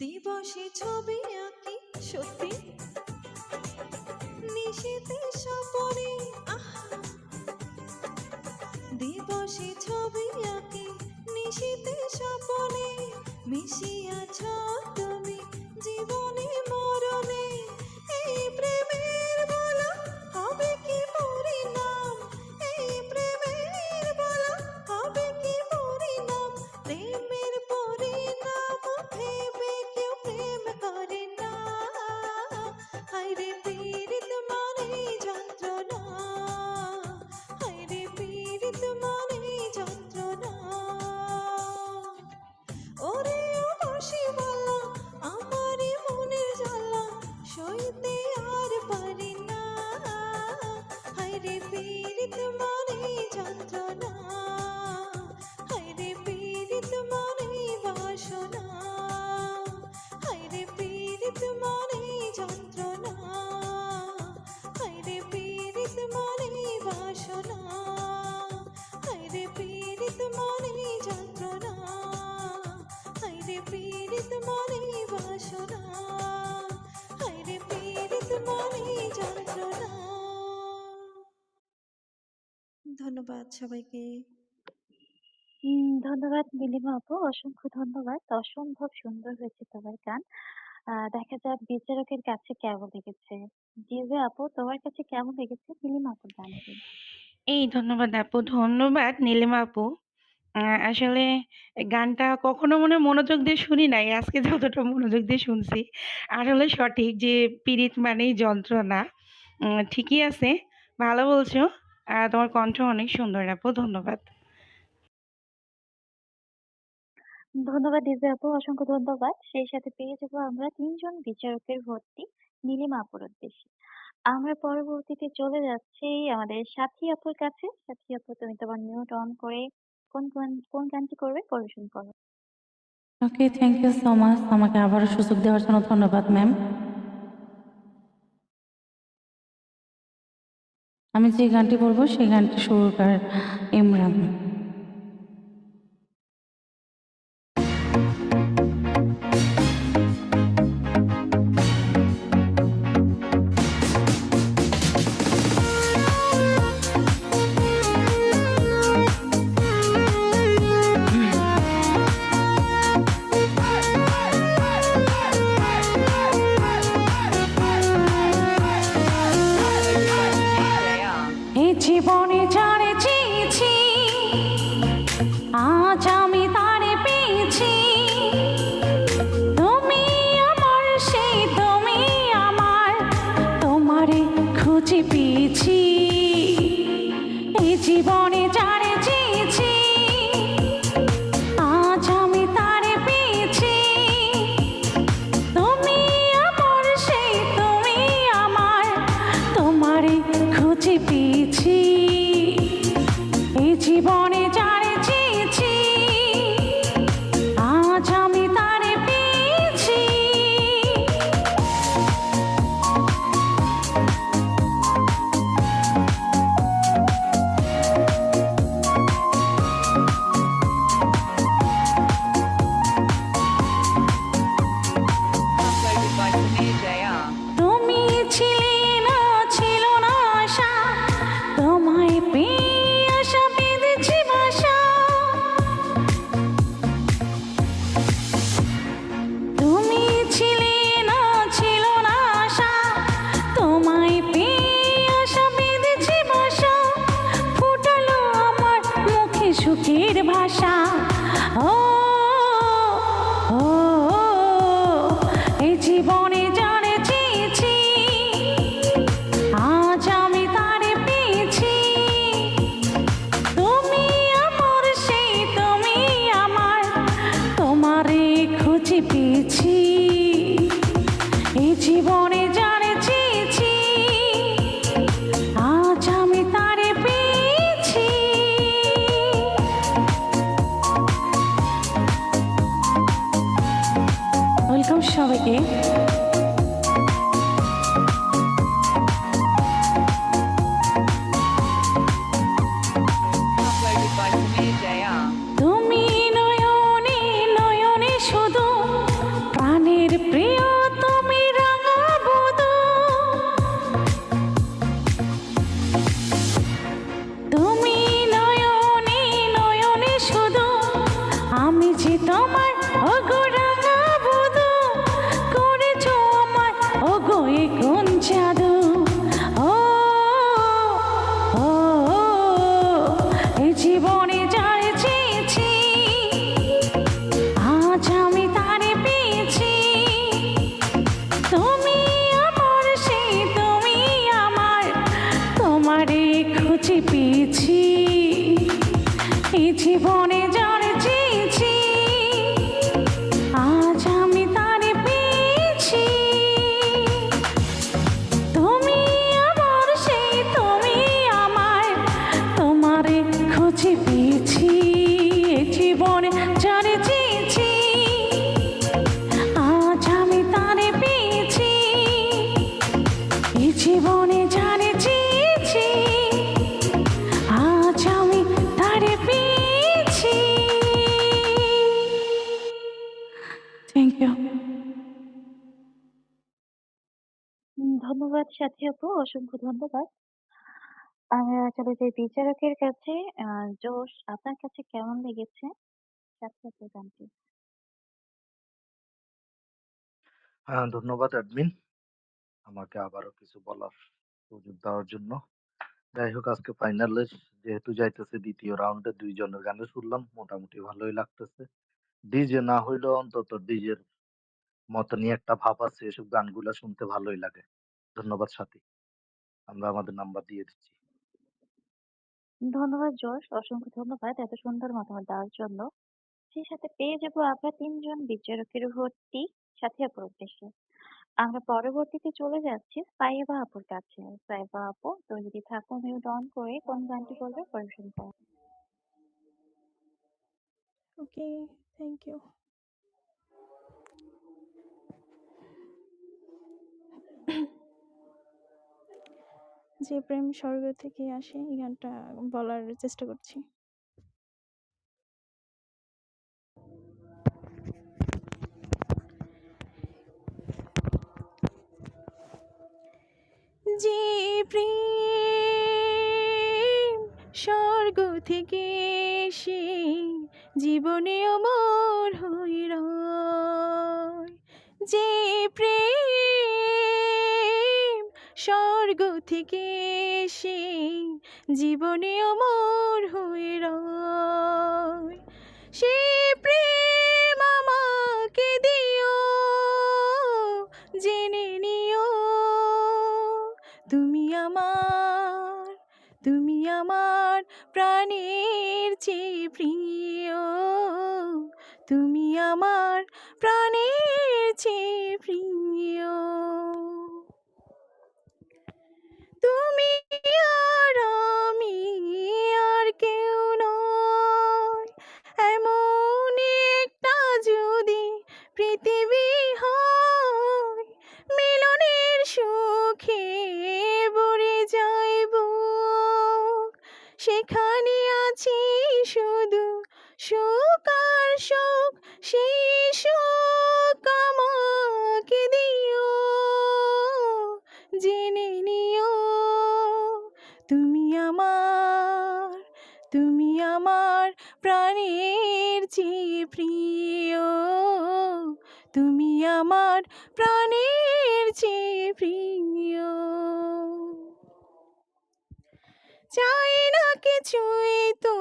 দিবসে ছবি আঁকি সত্যি, নিশীথে স্বপনে, আহা, দিবসে ছবি আঁকি নিশীথে স্বপনে, মিশিয়াছ তুমি জীবনে মরণে। এই প্রেমের বলো হবে কি পরিণাম, এই প্রেমের বলো হবে কি পরিণাম, প্রেমের পরিণাম ভেবে কেউ প্রেম করে না। হায়রে পীড়িত মানে যন্ত্রণা, হায়রে পীড়িত মানে যন্ত্রণা। ওরে ও বাঁশিওয়ালা, আমারে মনের জ্বালা সইতে আর পারি না। হায়রে পীড়িত মানে যন্ত্রণা, হায়রে পীড়িত মানে বাসনা, হায়রে পীড়িত মানে যন্ত্রণা, হায়রে পীড়িত মানে বাসনা, হায়রে পীড়িত মানে যন্ত্রণা, হায়রে পীড়িত মানে বাসনা, হায়রে পীড়িত মানে যন্ত্রণা। ধন্যবাদ সবাইকে। ধন্যবাদ নীলিমা আপু, অসংখ্য ধন্যবাদ। অসম্ভব সুন্দর হয়েছে তোমার গান। দেখা যাক বিচারকের কাছে কেমন লেগেছে। জিজে আপু, তোমার কাছে কেমন লেগেছে নীলিমা আপুর গানটি? এই ধন্যবাদ আপু, ধন্যবাদ নীলিমা আপু। আসলে গানটা কখনো মনোযোগ দিয়ে শুনি নাই। আজকে যতটা মনোযোগ দিয়ে শুনছি। আসলে সঠিক যে পীড়িত মানেই যন্ত্রণা। ঠিকই আছে। ভালো বলছো। তোমার কণ্ঠ অনেক সুন্দর আপু। ধন্যবাদ। ধন্যবাদ দিজা আপু, অসংখ্য ধন্যবাদ। সেই সাথে পেয়ে যাবো আমরা ৩ জন বিচারকের ভর্তি নীলিমা আপুর উদ্দেশ্যে। আমরা পরবর্তীতে চলে যাচ্ছি আমাদের সাথী আপুর কাছে। সাথী আপু, তুমি তোমার মিউট অন করে কোন গানটি করবে পরিবেশন করো। ওকে, থ্যাংক ইউ সো মাচ। আমাকে আবারও সুযোগ দেওয়ার জন্য ধন্যবাদ ম্যাম। আমি যে গানটি বলবো সেই গানটি সুরকার ইমরান। এই জীবনে যারে চেয়েছি আজ আমি তারে পেয়েছি। তুমি আমার সেই তুমি আমার, তোমারে খুঁজে পেয়েছি। এই জীবনে যারে চেয়েছি আজ আমি তারে পেয়েছি। তুমি আমার সেই তুমি আমার, তোমারে খুঁজে পেয়েছি। এই জীবনে যারে চেয়েছি আজ আমি তারে পেয়েছি। তুমি ছিলে না, ছিল না আশা, তোমায় পেয়ে আশা বেঁধেছি বাসা। তুমি ছিলে না, ছিল না আশা, তোমায় পেয়ে আশা বেঁধেছি বাসা। ফুটালো আমার মুখে সুখের ভাষা। ও ও, এই জীবনে যারে চেয়েছি আজ আমি তারে পেয়েছি। তুমি আমার সেই তুমি আমার, তোমারে খুঁজে পেয়েছি। এই জীবনে যারে চেয়েছি আজ আমি তারে পেয়েছি। ওয়েলকাম সবাইকে। তুমি নয়নে নয়নে শুধু, প্রাণের প্রিয় তুমি রাঙা বধূ। তুমি নয়নে নয়নে শুধু, আমি যে তোমার ওগো রাঙা বধূ। করেছো আমার ওগো এ কোন জাদু। ও ও, এই জীবনে যারে চেয়েছি আজ আমি তারে পেয়েছি। তুমি আমার সেই তুমি আমার, তোমারে খুঁজে পেয়েছি। এই জীবনে যারে চেয়েছি আজ আমি তারে পেয়েছি। তুমি আমার সেই তুমি আমার, তোমারে খুঁজে পেয়েছি। এই জীবনে যারে চেয়েছি আজ আমি তারে পেয়েছি। এই জীবনে যারে চেয়েছি আজ আমি তারে পেয়েছি। Thank you. ধন্যবাদ সাথী আপু, অসংখ্য ধন্যবাদ। আমরা চলে যাই বিচারকের কাছে। জোশ, আপনার কাছে কেমন লেগেছে সাথী আপুর গানটি? হ্যাঁ, ধন্যবাদ অ্যাডমিন আমাকে আবারও কিছু বলার সুযোগ দেওয়ার জন্য। যাই হোক, আজকে ফাইনালের যেহেতু যাইতেছে দ্বিতীয় রাউন্ডে ২ জনের গানে শুনলাম, মোটামুটি ভালোই লাগতেছে। ডিজে না হইলেও অন্তত ডিজের মতনই একটা ভাব আছে, এসব গানগুলা শুনতে ভালোই লাগে। ধন্যবাদ সাথী। আমরা আমাদের নাম্বার দিয়ে দিচ্ছি। ধন্যবাদ যশ, অসংখ্য ধন্যবাদ এত সুন্দর মতামত দেওয়ার জন্য। সেই সাথে পেয়ে যাবো আমরা ৩ জন বিচারকের ভর্তি সাথী আপুর উদ্দেশ্যে। আমরা পরবর্তীতে চলে যাচ্ছি সাইবা আপুর কাছে। সাইবা আপু, তুমি যদি থাকো মিউট অন করে কোন গানটি বলবে পরিবেশন করো। ওকে, থ্যাংক ইউ। যে প্রেম স্বর্গ থেকে আসে এই গানটা বলার চেষ্টা করছি। যে প্রেম স্বর্গ থেকে এসে জীবনে অমর হয়ে রয়, যে প্রেম স্বর্গ থেকে এসে জীবনে অমর হয়ে রয়, সে প্রেম আমাকে দিও, জেনে নিও তুমি আমার, তুমি আমার প্রাণের চেয়ে প্রিয়, তুমি আমার প্রাণের চেয়ে প্রিয়। তুমি আর আমি আর কেউ নয়, এমন একটা যদি পৃথিবী হয়, মিলনের সুখে ভরে যায় বুক, সেখানে আছি শুধু সুখ আর সুখ, সেই সুখ আমাকে দিও, জেনে নিও তুমি আমার, তুমি আমার প্রাণের চেয়ে প্রিয়, তুমি আমার প্রাণের চেয়ে প্রিয়। চাই না কিছুই তো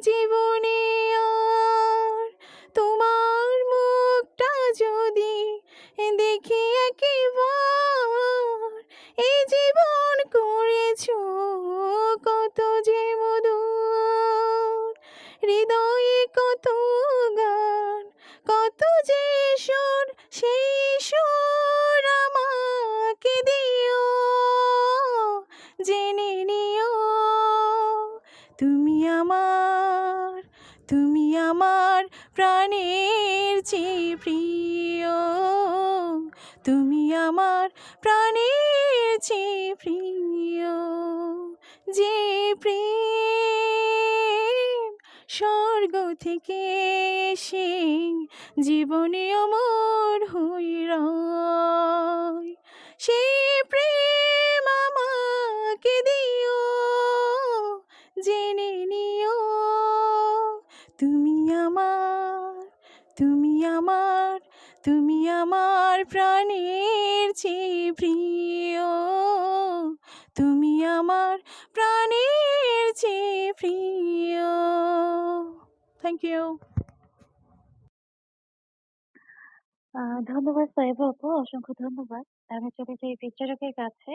জীবনে আর, তোমার মুখটা যদি দেখি একবার, এই জীবন করেছো কত যে মধুর, হৃদয়ে কত গান, কত যে সুর, সেই সুর আমাকে দিও, জেনে নিও তুমি আমার, তুমি আমার প্রাণের চেয়ে প্রিয়, তুমি আমার প্রাণের চেয়ে প্রিয়। যে প্রেম স্বর্গ থেকে এসে জীবনে অমর হয়ে রয়, সেই প্রেম আমাকে দিও, জেনে নিও তুমি আমার, তুমি আমার, তুমি আমার প্রাণের চেয়ে প্রিয়, তুমি আমার প্রাণের চেয়ে প্রিয়। Thank you. ধন্যবাদ সাইবা আপু, অসংখ্য ধন্যবাদ। আমি চলে যাই বিচারকের কাছে।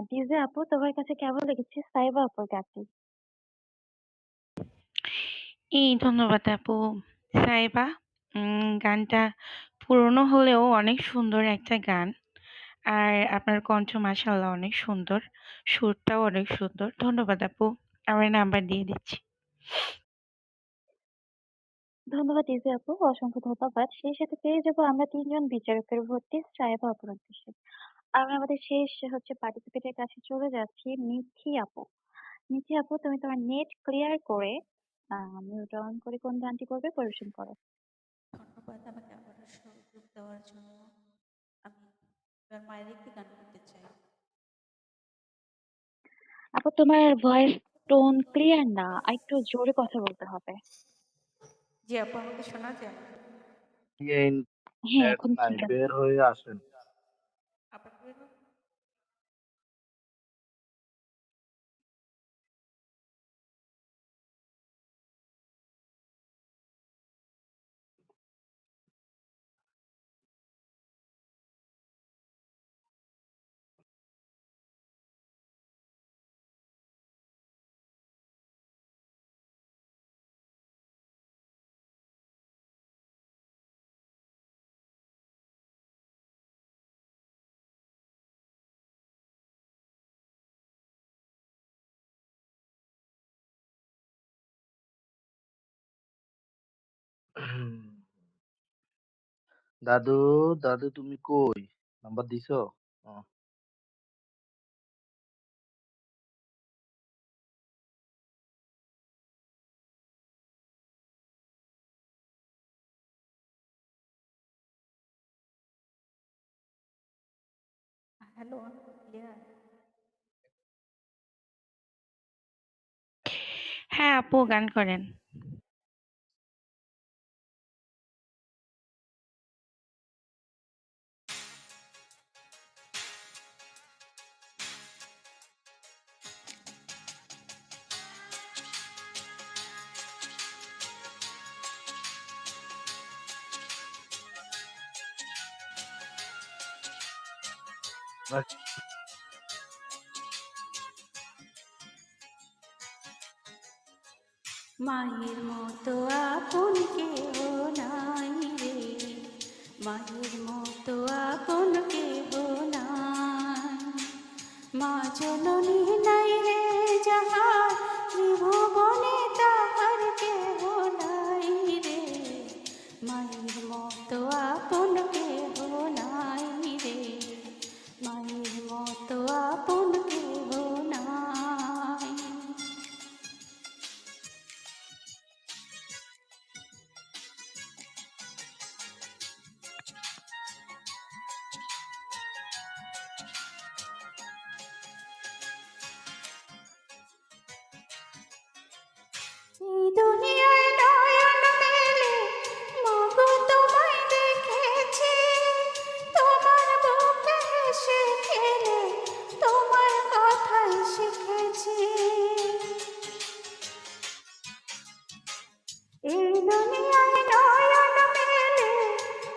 ডিজে আপু, তোমার কাছে কেমন লেগেছে সাইবা আপুর গানটি? ধন্যবাদ আপু। সাইবা, গানটা পুরনো হলেও অনেক সুন্দর একটা গান। আর আপনার কণ্ঠ মাশাআল্লাহ অনেক সুন্দর। সুরটাও অনেক সুন্দর। ধন্যবাদ আপু। আমার নাম্বার দিয়ে দিচ্ছি। ধন্যবাদ ডিজে আপু, অসংখ্য ধন্যবাদ। সেই সাথে পেয়ে যাবো আমরা ৩ জন বিচারকের ভর্তি সাইবা আপুর উদ্দেশ্যে। আমরা আমাদের শেষ পার্টিসিপেন্টের কাছে চলে যাচ্ছি মিথি আপু। মিথি আপু, তুমি তোমার নেট ক্লিয়ার করে মিউট অন করে কোন গানটি করবে পরিবেশন করো। ধন্যবাদ আমাকে আবারও সুযোগ দেওয়ার জন্য। আমি এবার মায়ের একটি গান করতে চাই। আপু, তোমার ভয়েস টোন ক্লিয়ার না, আরেকটু জোরে কথা বলতে হবে। জি আপু, আমাকে শোনা যায়? এই হ্যাঁ, নেট এখন নাই, ঠিক আছে। বের হয়ে আসেন। আবার বলুন। দাদু, দাদু তুমি কই? নাম্বার দিছো? ও। Hello, clear? হ্যাঁ আপু, গান করেন। মায়ের মতো আপন কেহ নাই রে, মায়ের মতো আপন কেহ নাই। মা জননী নাই রে যাহার, ত্রিভুবনে তাহার কেহ নাই রে। মায়ের মতো আপন কেহ নাই রে, মায়ের মতো আপন কেহ নাই। এই দুনিয়ায় নয়ন মেলে মাগো তোমায় দেখেছি, তোমার বুকে হেসে খেলে তোমার কথাই শিখেছি। এই দুনিয়ায় নয়ন মেলে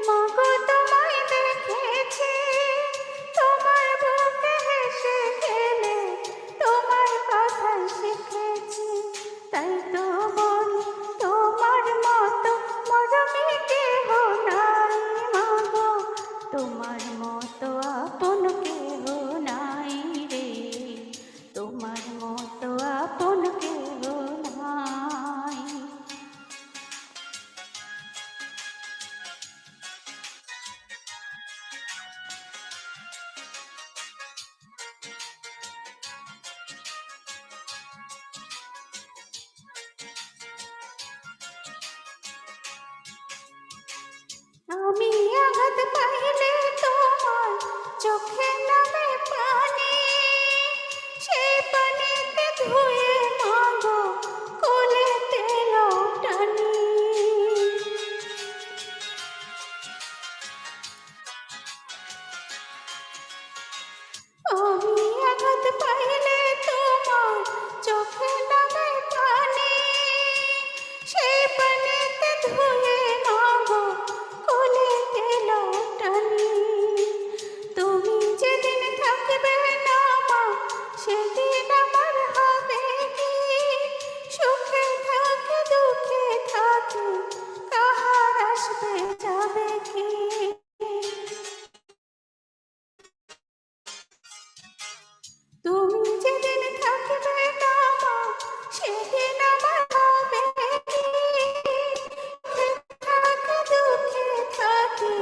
মাগো তোমায় দেখেছি, তোমার বুকে হেসে খেলে তোমার কথাই শিখেছি। তাই তো বলি তোমার মতো মরমে কেহ নাই মাগো, তোমার মতো আপন কেহ নাই রে, তোমার মতো আপন কেহ নাই। আমি আঘাত পাইলে তোমার চোখে নামে পানি, সেই পানিতে ধুয়ে মাগো কোলেতে লটানি। আমি আঘাত পাইলে তোমার চোখে নামে পানি, সেই পানিতে ধুয়ে মাগো কোলেতে লটানি। তুমি যেদিন থাকবে না মা, সেদিন আমার হবে কি, সুখে থাকে দুঃখে থাকে কাহার আসবে যাবে কি। তুমি যেদিন থাকবে না মা, সেদিন আমার হবে কি, সুখে থাকে দুঃখে থাকে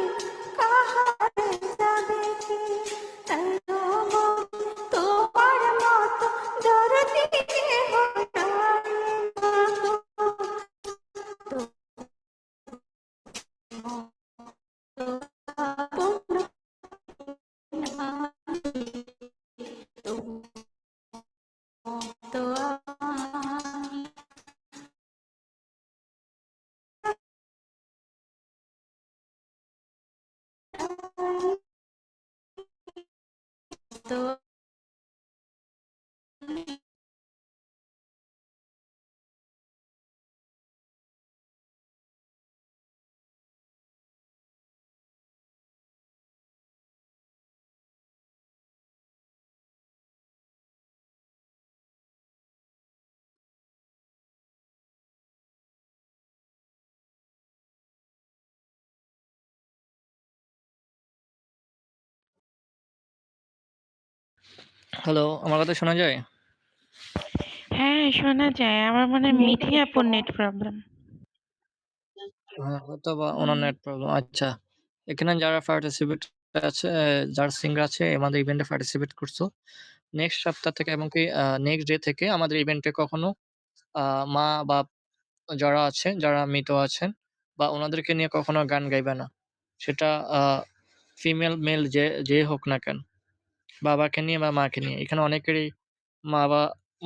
কাহার যাবে কি। তাই তো বলি তোমার মতো দরদি কেহ নাই মাগো, তোমার আপন নাই, মতো আমি তো হ্যালো, আমার কথা শোনা যায়? হ্যাঁ শোনা যায়। আমার মনে হয় মিঠি আপুর নেট প্রবলেম। হয়তোবা ওনার নেট প্রবলেম। আচ্ছা, এখানে যারা পার্টিসিপেট আছে, যারা সিঙ্গার আছে আমাদের ইভেন্টে পার্টিসিপেট করছো, নেক্সট সপ্তাহ থেকে এবং কি নেক্সট ডে থেকে আমাদের ইভেন্টে কখনো মা-বাপ যারা আছেন, যারা মৃত আছেন বা ওনাদেরকে নিয়ে কখনো গান গাইবে না। সেটা ফিমেল, মেল যে হোক না কেন। বাবাকে নিয়ে বা মাকে নিয়ে। এখানে অনেকেরই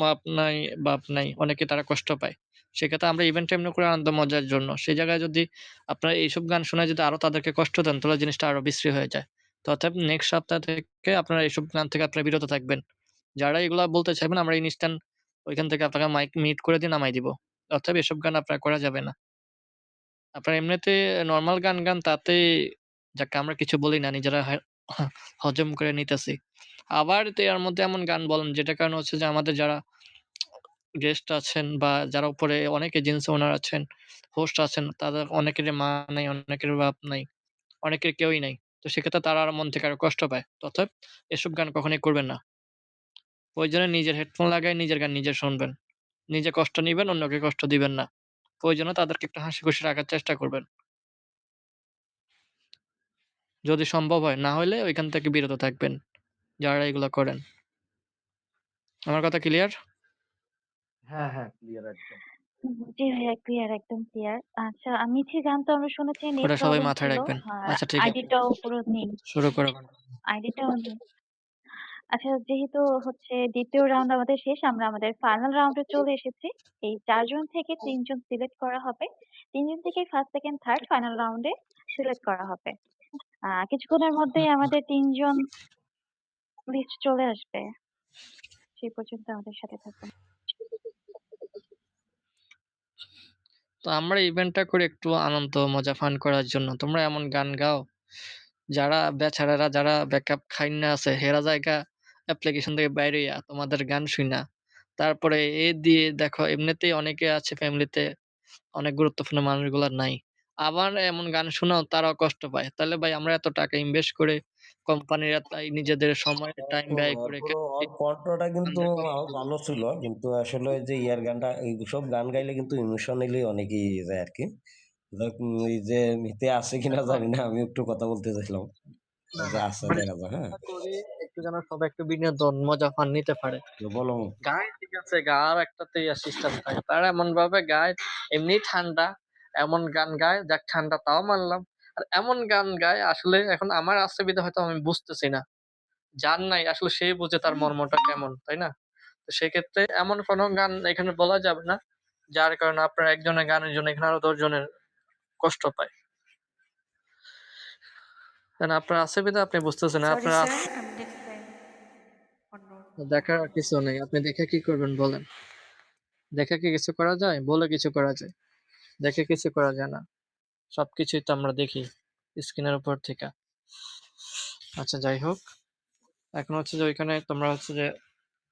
বাপ নাই, বাপ নাই। অনেকে তারা কষ্ট পায়। সেক্ষেত্রে আমরা ইভেন্ট এমনি করে আনন্দ মজার জন্য। সেই জায়গায় যদি আপনারা এইসব গান শোনায় যদি আরো তাদেরকে কষ্ট দেন, তাহলে জিনিসটা আরো বিশ্রী হয়ে যায়। তো অতএব নেক্সট সপ্তাহ থেকে আপনারা এইসব গান থেকে আপনারা বিরত থাকবেন। যারা এগুলা বলতে চাইবেন আমরা ইনস্ট্যান্ট ওইখান থেকে আপনাকে মাইক মিউট করে দিয়ে নামায় দিব। অতএব এসব গান আপনার করা যাবে না। আপনারা এমনিতে নরমাল গান গান তাতে যাক আমরা কিছু বলি না, নিজেরা হজম করে নিতেছি। আবার এর মধ্যে এমন গান বলেন যেটার কারণে হচ্ছে যে আমাদের যারা গেস্ট আছেন বা যারা উপরে অনেক এজেন্সি ওনার আছেন, হোস্ট আছেন, তাদের অনেকেরই মা নাই, অনেকের বাপ নাই, অনেকের কেউই নাই। তো সেক্ষেত্রে তারা আরো মন থেকে আরো কষ্ট পায়। অতএব এসব গান কখনোই করবেন না। প্রয়োজনে নিজের হেডফোন লাগায় নিজের গান নিজে শুনবেন। নিজে কষ্ট নিবেন, অন্যকে কষ্ট দিবেন না। প্রয়োজনে তাদেরকে একটু হাসিখুশি রাখার চেষ্টা করবেন। যদি সম্ভব হয়, না হইলে ওইখান থেকে বিরত থাকবেন, যারা এগুলা করেন। আমার কথা ক্লিয়ার? হ্যাঁ, হ্যাঁ, ক্লিয়ার একদম। জি ভাইয়া, ক্লিয়ার, একদম ক্লিয়ার। আচ্ছা, মিঠি গান তো আমরা শুনেছি, নেট ওটা সবাই প্রবলেম মাথায় ছিল। রাখবেন। আর আচ্ছা ঠিক আছে। আইডিটাও পুরো নেই। শুরু করো। আইডিটাও নেই। আচ্ছা, যেহেতু হচ্ছে দ্বিতীয় রাউন্ড আমাদের শেষ, আমরা আমাদের ফাইনাল রাউন্ডে চলে এসেছি। এই ৪ জন থেকে ৩ জন সিলেক্ট করা হবে। ৩ জন থেকে ফার্স্ট, সেকেন্ড, থার্ড ফাইনাল রাউন্ডে সিলেক্ট করা হবে। কিছুক্ষণের মধ্যেই আমাদের ৩ জন লিস্ট চলে আসবে। সেই পর্যন্ত আমাদের সাথে থাকুন। তো আমরা ইভেন্টটা করি একটু আনন্দ, মজা, ফান করার জন্য। তোমরা এমন গান গাও, যারা বেচারারা যারা ব্যাকআপ খাইন্না আছে হেরা জায়গা অ্যাপ্লিকেশন থেকে বাইরে তোমাদের গান শুইনা। তারপরে দিয়ে দেখো এমনিতেই অনেকে আছে ফ্যামিলিতে অনেক গুরুত্বপূর্ণ মানুষগুলা নাই। আবার এমন গান শোনাও তারাও কষ্ট পায়। তাহলে ভাই আমরা এত টাকা ইনভেস্ট করে কোম্পানিরা তাই নিজেদের সময় টাইম ব্যয় করে তারপরে ওর কণ্ঠটা কিন্তু গানদের কষ্ট দিবে। ভালো ছিল, কিন্তু আসলে ওই যে ইয়ার গানটা এইসব গান গাইলে কিন্তু ইমোশনালি অনেকই যায় আর কি। দেখ, এই যে মিতে আছে কিনা এখন জানি না, আমি একটু কথা বলতে চাইলাম না, যে না আছে আমরা দেখা যায়। হ্যাঁ, চেষ্টা করি একটু যেন সবাই একটু বিনোদন, মজা, ফান নিতে পারে। তো বলো। গায় ঠিক আছে, গাওয়ার একটাতেই সিস্টেম থাকে। তারা এমন ভাবে গায়, এমনি ঠান্ডা, এমন গান গায় যাক ঠান্ডা তাও মানলাম। আর এমন গান গায় আসলে এখন আমার অসুবিধা হয়তো আমি বুঝতেছি না। যার নাই আসলে সেই বুঝে তার মর্মটা কেমন, তাই না? তো সেক্ষেত্রে এমন কোনো গান এখানে বলা যাবে না, যার কারণে আপনার একজনের গানের জন্য এখানে আরো ১০ জনের কষ্ট পায়। কারণ আপনার অসুবিধা আপনি বুঝতেছেন না। সরি আপনার স্যার, আমি নেক্সট টাইম অন্য দেখার কিছু নেই। আপনি দেখে কি করবেন বলেন? দেখে কি কিছু করা যায়? বলে কিছু করা যায়? দেখে কিছু করা যায় না। সবকিছুই তো আমরা দেখি স্ক্রিনের উপর থেকে। আচ্ছা যাই হোক, এখন হচ্ছে যে ওইখানে তোমরা হচ্ছে যে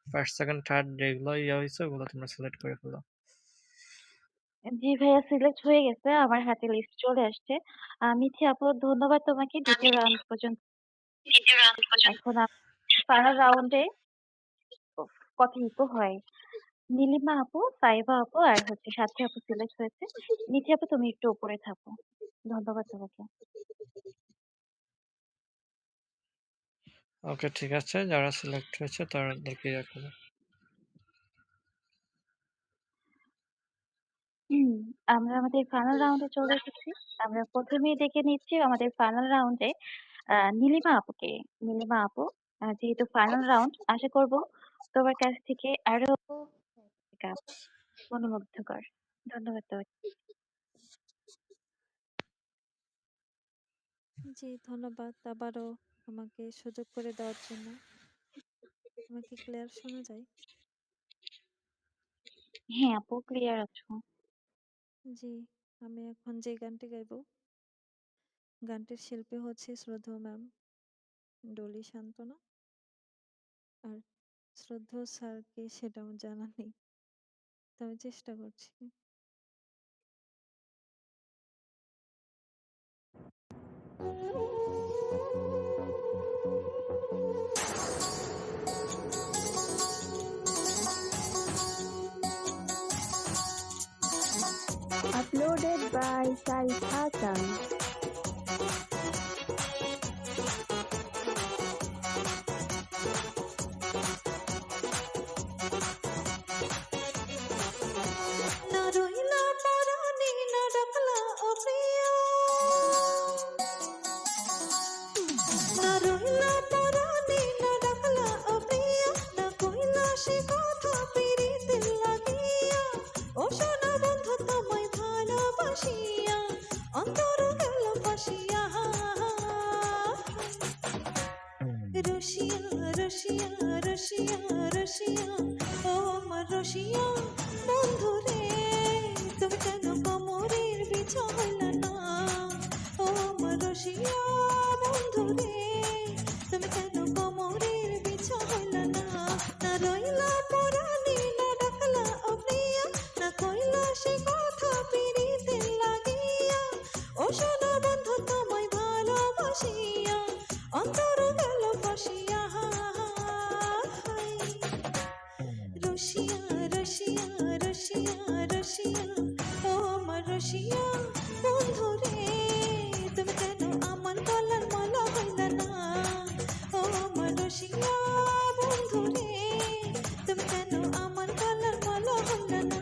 ফার্স্ট, সেকেন্ড, থার্ড যেগুলো হয়েছে ওগুলো তোমরা সিলেক্ট করে ফেলো। জি ভাইয়া, সিলেক্ট হয়ে গেছে। আমার হাতে লিস্ট চলে আসছে। মিঠি আপু, ধন্যবাদ তোমাকে দ্বিতীয় রাউন্ড পর্যন্ত। এখন ফাইনাল রাউন্ডে কথাই তো হয়। নীলিমা আপু, সাইবা আপু আর হচ্ছে সাথী আপু সিলেক্ট হয়েছে। মিঠি আপু, তুমি একটু উপরে থাকো। ধন্যবাদ তোমাকে। ওকে ঠিক আছে, যারা সিলেক্ট হয়েছে তাদেরকে রাখো। আমরা আমাদের ফাইনাল রাউন্ডে চলে এসেছি। আমরা প্রথমেই দেখে নিচ্ছি আমাদের ফাইনাল রাউন্ডে নীলিমা আপুকে। নীলিমা আপু, যেহেতু ফাইনাল রাউন্ড, আশা করব তোমার কাছ থেকে আরো গান মনোমুগ্ধকর। ধন্যবাদ তোমাকে। জি, ধন্যবাদ আবারও আমাকে সুযোগ করে দেওয়ার জন্য। আমাকে ক্লিয়ার শোনা যায়? হ্যাঁ আপু, ক্লিয়ার আছো। জি, আমি এখন যে গানটি গাইবো, গানটির শিল্পী হচ্ছে শ্রদ্ধেয় ম্যাম ডলি সান্তনা। আর শ্রদ্ধেয় স্যারকে সেটা আমার জানা নেই, তো আমি চেষ্টা করছি। Uploaded by Saif Hassan. না রইলা পরাণে না ডাকলা ও প্রিয়া না রইলা পরাণে না ডাকলা ও প্রিয়া না কইলা সে কথা পিরিতের লাগিয়া ও সোনা বন্ধু তোমায় ভালোবাসিয়া অন্তর গেল ফাঁসিয়া রসিয়া রসিয়া রসিয়া রসিয়া ও আমার রসিয়া বন্ধু রে তুমি কেন কোমরের বিছা হইলা না ও আমার রসিয়া বন্ধু রে তুমি কেন কোমরের বিছা হইলা না না রইলা পরাণে না ডাকলা ও প্রিয়া না কইলা সে কথা পিরিতে লাগিয়া ও সোনা বন্ধু তোমায় ভালোবাসিয়া অন্তর গেল ফাঁসিয়া রসিয়া রসিয়া রসিয়া রসিয়া ও আমার রসিয়া বন্ধু রে তুমি কেন আমার গলার মালা হইলা না ও আমার রসিয়া বন্ধু রে তুমি কেন আমার গলার মালা হইলা না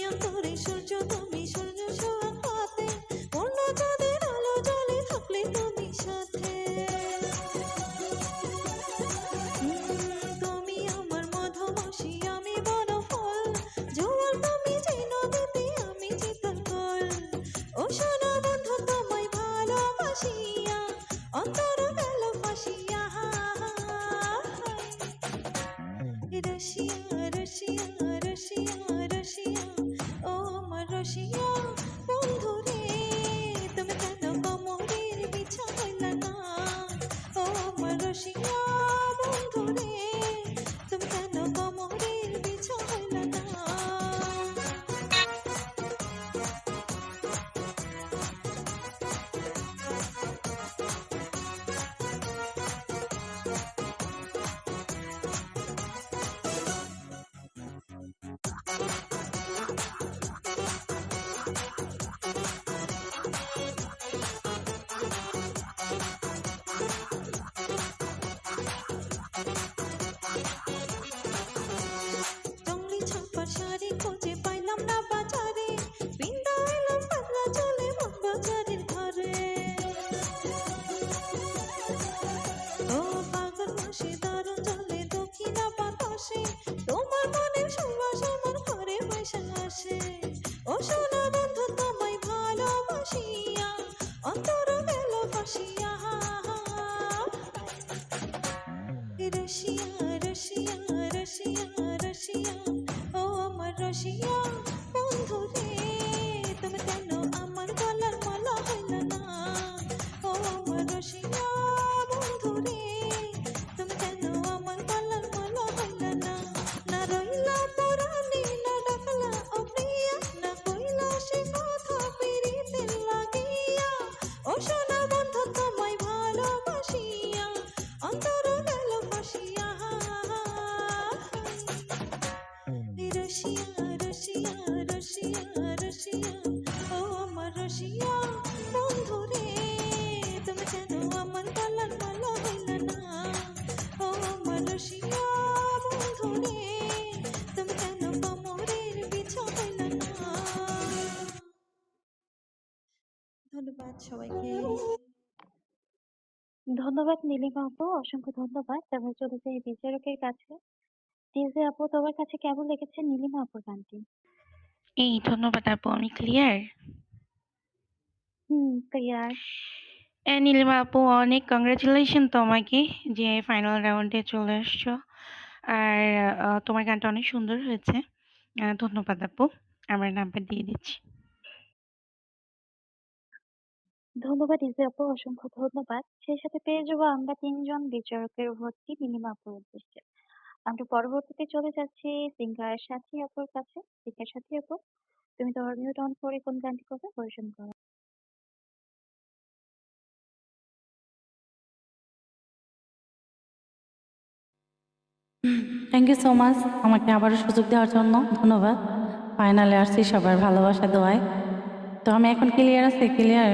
অন্তরে সূর্য তুমি সূর্য সোহাগ হাতে পূর্ণ চাঁদের আলো জ্বলে থাকলে তুমি সাথে তুমি আমার মধুমাসি আমি বনফল জোয়ার তুমি যে নদীতে আমি চিতল কল ও সোনা বন্ধু তোমায় ভালোবাসিয়া অন্তর গেল ফাঁসিয়া রসিয়া রসিয়া রসিয়া রসিয়া ও আমার রসিয়া বন্ধু রে তুমি কেন কোমরের বিছা হইলা না ও আমার রসিয়া বন্ধু রে তুমি কেন কোমরের বিছা হইলা না জংলি ছাপার শাড়ি খুঁজে পাইলাম না বাজারে বিন্দা এলাম পাতলা চলে মন বাজারের ঘরে ও ফাগুন মাসে দারুণ চলে দক্ষিণা বাতাসে তোমার মনের সুবাস আমার ঘরে বসে আসে ও সোনা বন্ধু তোমায় ভালোবাসিয়া অন্তর গেল ফাঁসিয়া রসিয়া রসিয়া রসিয়া রসিয়া ও আমার রসিয়া বন্ধু রে তুমি কেন আমার গলার মালা হইলা না ও আমার রসিয়া বন্ধু রে তুমি কেন আমার গলার মালা হইলা না না রইলা পরাণে না ডাকলা ও প্রিয়া না কইলা সে কথা পিরিতে লাগিয়া ও সোনা বন্ধু তোমায় ভালোবাসিয়া অন্তর গেল ফাঁসিয়া রসিয়া রসিয়া রসিয়া রসিয়া ও আমার রসিয়া বন্ধু রে তুমি কেন আমার গলার মালা হইলা না ও আমার রসিয়া বন্ধু রে তুমি কেন কোমরের বিছা হইলা না ধন্যবাদ সবাইকে ধন্যবাদ নীলিমা আপু, অসংখ্য ধন্যবাদ। তারপর চলে যাই বিচারকের কাছে। ডিজে আপু, তোমার কাছে কেমন লেগেছে নীলিমা আপুর গানটি? এই ধন্যবাদ আপু, আমি ক্লিয়ার। ক্লিয়ার। নীলিমা আপু, অনেক কংগ্রেচুলেশন তোমাকে যে ফাইনাল রাউন্ডে চলে আসছো। আর তোমার গানটা অনেক সুন্দর হয়েছে। ধন্যবাদ আপু, আমার নাম্বার দিয়ে দিচ্ছি। ধন্যবাদ ইজি আপু, অসংখ্য ধন্যবাদ। সেই সাথে পেয়ে যাবো আমরা ৩ জন বিচারকের ভর্তি মিনিমাম আপুর উদ্দেশ্যে। আমরা পরবর্তীতে চলে যাচ্ছি সিঙ্গার সাথী আপুর কাছে। সিঙ্গার সাথী আপু, তুমি তোমার মিউট অন করে কোন গানটি করবে পরিবেশন করো। থ্যাংক ইউ সো মাচ আমাকে আবারও সুযোগ দেওয়ার জন্য ধন্যবাদ। ফাইনালে আসছি সবার ভালোবাসা দোয়ায়। তো আমি এখন ক্লিয়ার আছি? ক্লিয়ার?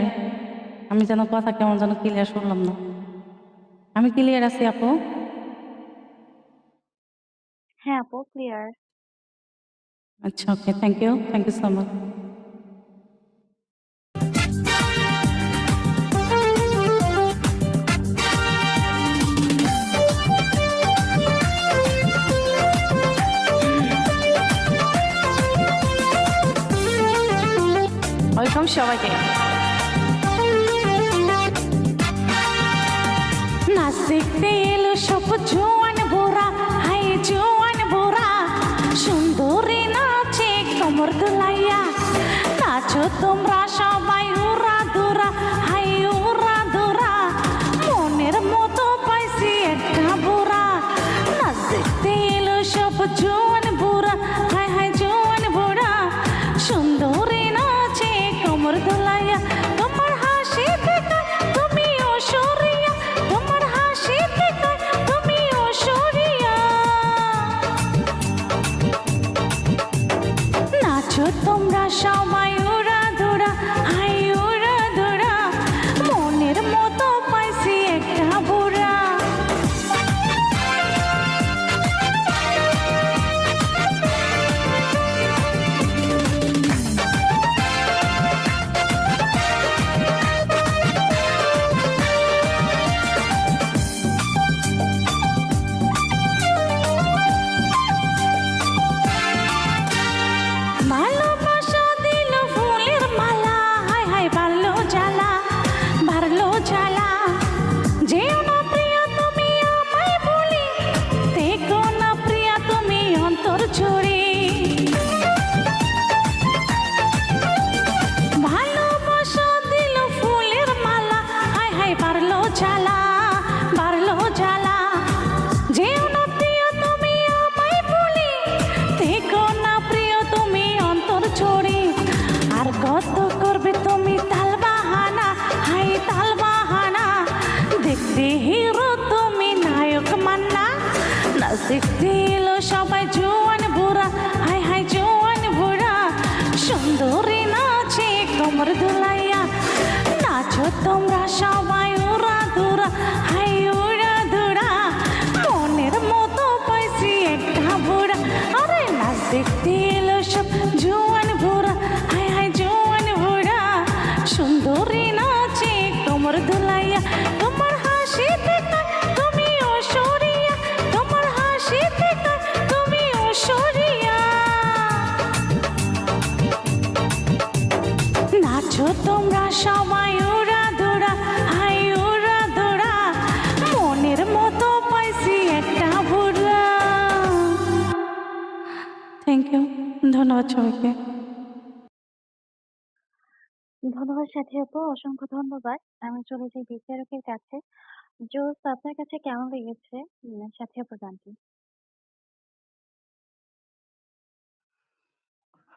আমি যেন কথা কেমন যেন ক্লিয়ার শুনলাম না। আমি ক্লিয়ার আছি আপু? হ্যাঁ আপু, ক্লিয়ার। আচ্ছা, okay, thank you so much. Welcome সবাইকে। নাচ দেখতে এলো সব জোয়ান বোরা, হাই জোয়ান বোরা, সুন্দরী নাচে কমর দুলাইয়া। নাচো তোমরা সবাই উরা দুরা, হাই উরা দুরা, মনের মতো পাইছি একটা বোরা। নাচ দেখতে এলো সব জোয়ান বোরা, হাই হাই জোয়ান বোরা, সুন্দরী নাচে কমর দুলাইয়া। তোমার হাসি থেকে তুমি অসরিয়া, তোমার হাসি থেকে তুমি অসরিয়া। নাচো তোমরা সবাই উড়া দুরা, হাই উড়া দুরা, মনের মতো পাইছি একটা বুড়া। ভালোবাসা দিল ফুলের মালা, হাই হাই বাড়লো জ্বালা, বাড়লো জ্বালা। যেও না প্রিয়া তুমি আমায় বলি, দেখো না প্রিয়া তুমি অন্তর জুড়ে। ভালোবাসা দিল ফুলের মালা, হাই হাই বাড়লো জ্বালা, বাড়লো জ্বালা। যেও না প্রিয় তুমি আমায় বলি, দেখো না প্রিয় তুমি অন্তর ছড়ি। আর কত করবে তুমি তাল বাহানা, হাই তাল বাহানা, দেখতে হিরো তুমি নায়ক মান্না। নাচ দেখতে এলো সবাই জোয়ান বুড়া, হাই হাই জোয়ান বুড়া, সুন্দরী নাচে কমর দুলাইয়া। নাচো তোমরা সবাই উড়া দুরা, হাই উড়া দুরা, মনের মতো পাইছি একটা বুড়া। আরে নাচ দেখতে এলো সব জোয়ান বুড়া, হাই হাই জোয়ান বুড়া, সুন্দরী নাচে কমর দুলাইয়া। তোমার হাসি থেকে তুমি অসরিয়া, তোমার হাসি থেকে তুমি অসরিয়া। নাচো তোমরা সবাই উড়া দুরা, হাই উড়া দুরা, মনের মতো পাইছি একটা বুড়া। থ্যাংক ইউ, ধন্যবাদ সবাইকে। ধন্যবাদ সাথী আপু, অসংখ্য ধন্যবাদ। আমি চলে যাই বিচারকের কাছে। জোস, আপনার কাছে কেমন লেগেছে সাথী আপুর গানটি?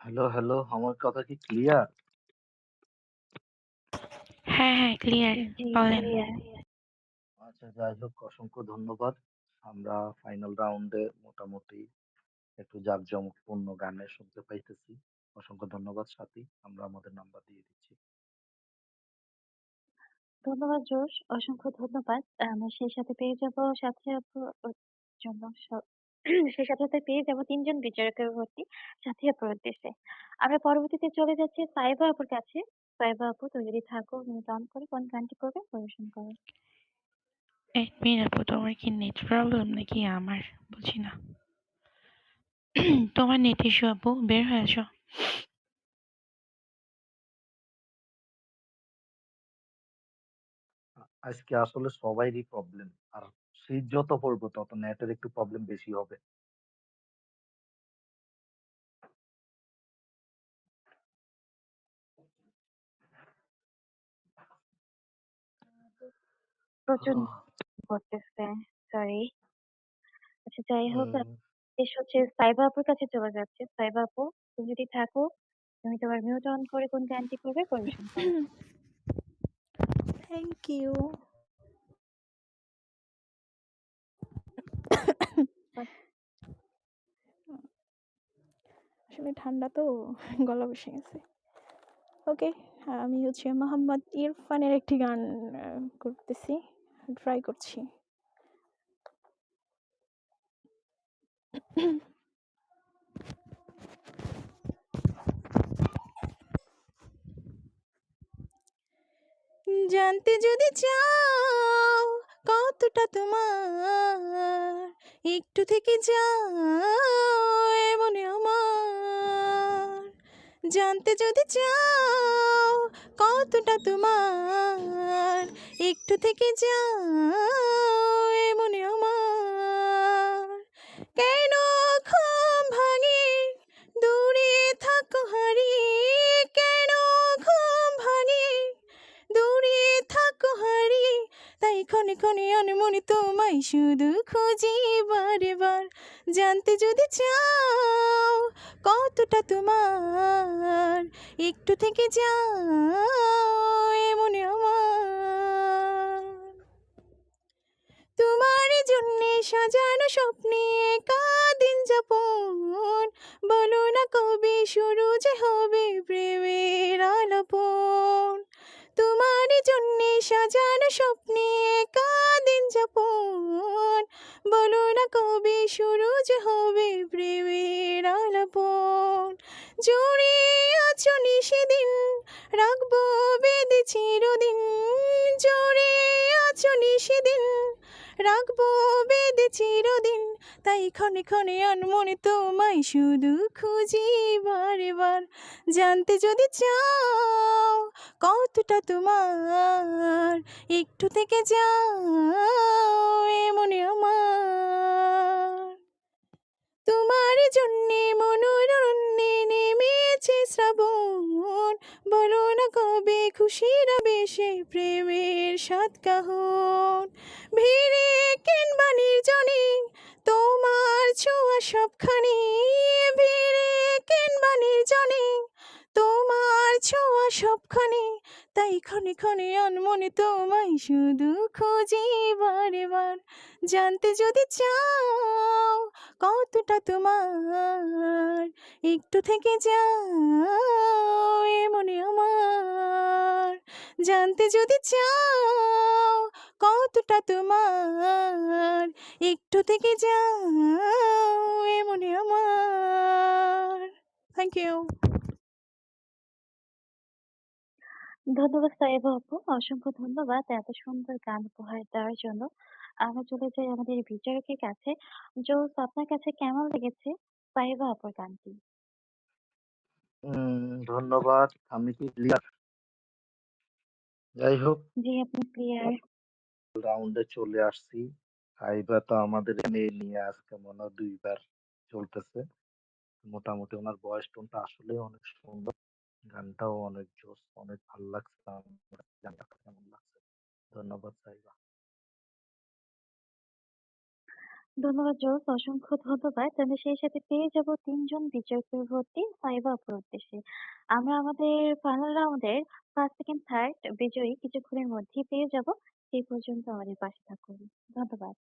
হ্যালো, হ্যালো, আমার কথা কি ক্লিয়ার? হ্যাঁ, হ্যাঁ, ক্লিয়ার। জি বলেন। ক্লিয়ার। আচ্ছা, যাই হোক, অসংখ্য ধন্যবাদ। আমরা ফাইনাল রাউন্ডে মোটামুটি একটু জাঁকজমকপূর্ণ গানে শুনতে পাইতেছি। অসংখ্য ধন্যবাদ সাথী। আমরা আমাদের নাম্বার দিয়ে দিচ্ছি। ধন্যবাদ জোস, অসংখ্য ধন্যবাদ। আমরা সেই সাথে পেয়ে যাব সাথী আপুর জন্য সেই সাথে সাথে পেয়ে যাব ৩ জন বিচারকের ভর্তি সাথী আপুর উদ্দেশ্যে। আমরা পরবর্তীতে চলে যাচ্ছি সাইবা আপুর কাছে। সাইবা আপু, তুমি যদি থাকো মিউট অন করে কোন গানটি করবে পরিবেশন করো। এক মিনিট আপু, তোমার কি নেট প্রবলেম নাকি আমার? বুঝি না। তোমার নেট ইস্যু আপু, বের হয়ে আসো। আজকে আসলে সবাইরই প্রবলেম। আর শীত যত পড়বে তত নেটের একটু প্রবলেম বেশি হবে। প্রচন্ড করতেছে। সরি। আচ্ছা যাই হোক হুম, শেষ হচ্ছে সাইবা আপুর কাছে চলে যাচ্ছে। সাইবা আপু তুমি যদি থাকো, তুমি তোমার মিউট অন করে কোন গানটি করবে পরিবেশন করো। Thank you. আসলে ঠান্ডা তো গলা বসে গেছে। ওকে, আমি হচ্ছে মোহাম্মদ ইরফানের একটি গান করতেছি, ট্রাই করছি। জানতে যদি চাও কতটা তোমার, একটু থেকে যাও এমনে আমার। জানতে যদি চাও কতটা তোমার, একটু থেকে যাও এমনে আমার। কেন ঘুম ভাঙে দূরে থাকো হারিয়ে, কেন ঘুম ভাঙে দূরে থাকো হারিয়ে, তাই ক্ষণে ক্ষণে আনমনে তোমায় শুধু খুঁজি বারে বার। জানতে যদি চাও কতটা তোমার, একটু থেকে যাও এমনে আমার। তোমার জন্যে সাজানো স্বপ্নে দিন যাপন, বলো না কবে শুরু যে হবে প্রেমের আলাপন। তোমার জন্যে সাজানো স্বপ্নে দিন যাপন, বলো না কবে শুরু যে হবে প্রেমের আলাপন। জুড়ে আছো নিশিদিন, রাখবো বেঁধে চিরদিন। জুড়ে আছো নিশিদিন, রাখবো বেঁধে চিরদিন, তাই ক্ষণে ক্ষণে আনমনে তোমায় শুধু খুঁজি বারে বার। জানতে যদি চাও কতটা তোমার, একটু থেকে যাও এমনে আমার। তোমার জন্যে মনোরণ্যে নেমেছে শ্রাবণ, বলো না কবে খুশির আবেশে প্রেমের সাত কাহন। ভিড়ে কিংবা নির্জনে তোমার ছোঁয়া সবখানে, ভিড়ে কিংবা নির্জনে তোমার ছোঁয়া সবখানে, তাই ক্ষণে ক্ষণে আনমনে তোমায় শুধু খুঁজি বারে বার। জানতে যদি চাও কতটা তোমার, একটু থেকে যাও এমনে আমার। জানতে যদি চাও কতটা তোমার, একটু থেকে যাও এমনে আমার। Thank you. ধন্যবাদ সাইবা আপু, অসংখ্য ধন্যবাদ এত সুন্দর গান উপহার দেওয়ার জন্য। আমরা চলে যাই আমাদের বিচারকের কাছে। জোস, আপনার কাছে কেমন লেগেছে সাইবা আপুর গানটি? ধন্যবাদ। আমি কি ক্লিয়ার? যাই হোক, জি আপনি ক্লিয়ার। রাউন্ডে চলে আসছি। হাইবা তো আমাদের এখানে নিয়ে আজকে মনে হয় ২ বার চলতেছে। মোটামুটি উনার ভয়েস টোনটা আসলেই অনেক সুন্দর। গানটাও অনেক জোস, অনেক ভাল লাগছে আমার। গানটা কেমন লাগছে? ধন্যবাদ সাইবা। ধন্যবাদ জোস, অসংখ্য ধন্যবাদ। আমরা সেই সাথে পেয়ে যাব ৩ জন বিজয়ীর ভর্তি সাইবা আপুর উদ্দেশ্যে। আমরা আমাদের ফাইনাল রাউন্ডের 1st, 2nd, 3rd বিজয়ী কিছুক্ষণের মধ্যেই পেয়ে যাব। সেই পর্যন্ত আমাদের পাশে থাকুন। ধন্যবাদ।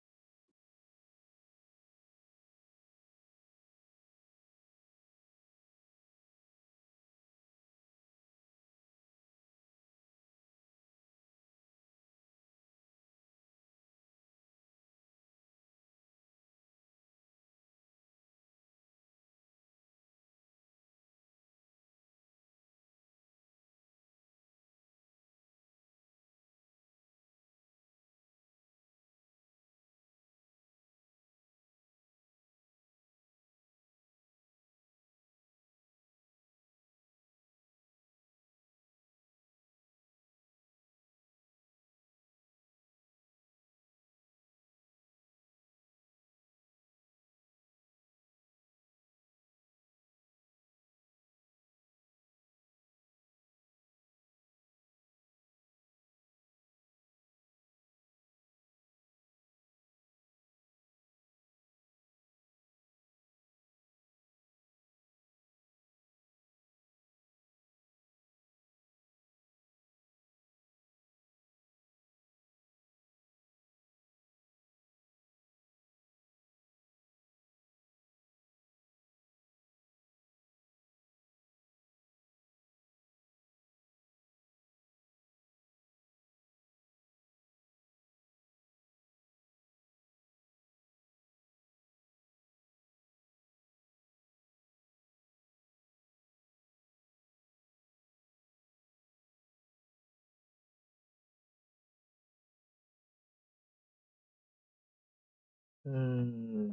হুম,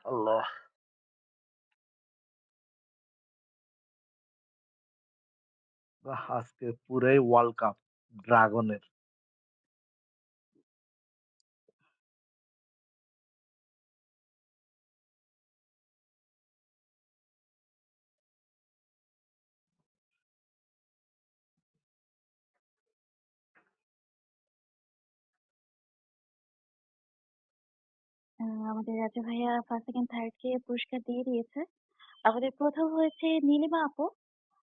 আল্লাহ! বাহ! আজকে পুরাই ওয়ার্ল্ড কাপ ড্রাগনের। আমাদের রাজু ভাইয়া ফার্স্ট, সেকেন্ড, থার্ড কে পুরস্কার দিয়ে দিয়েছে। আমাদের প্রথম হয়েছে নীলিমা আপু,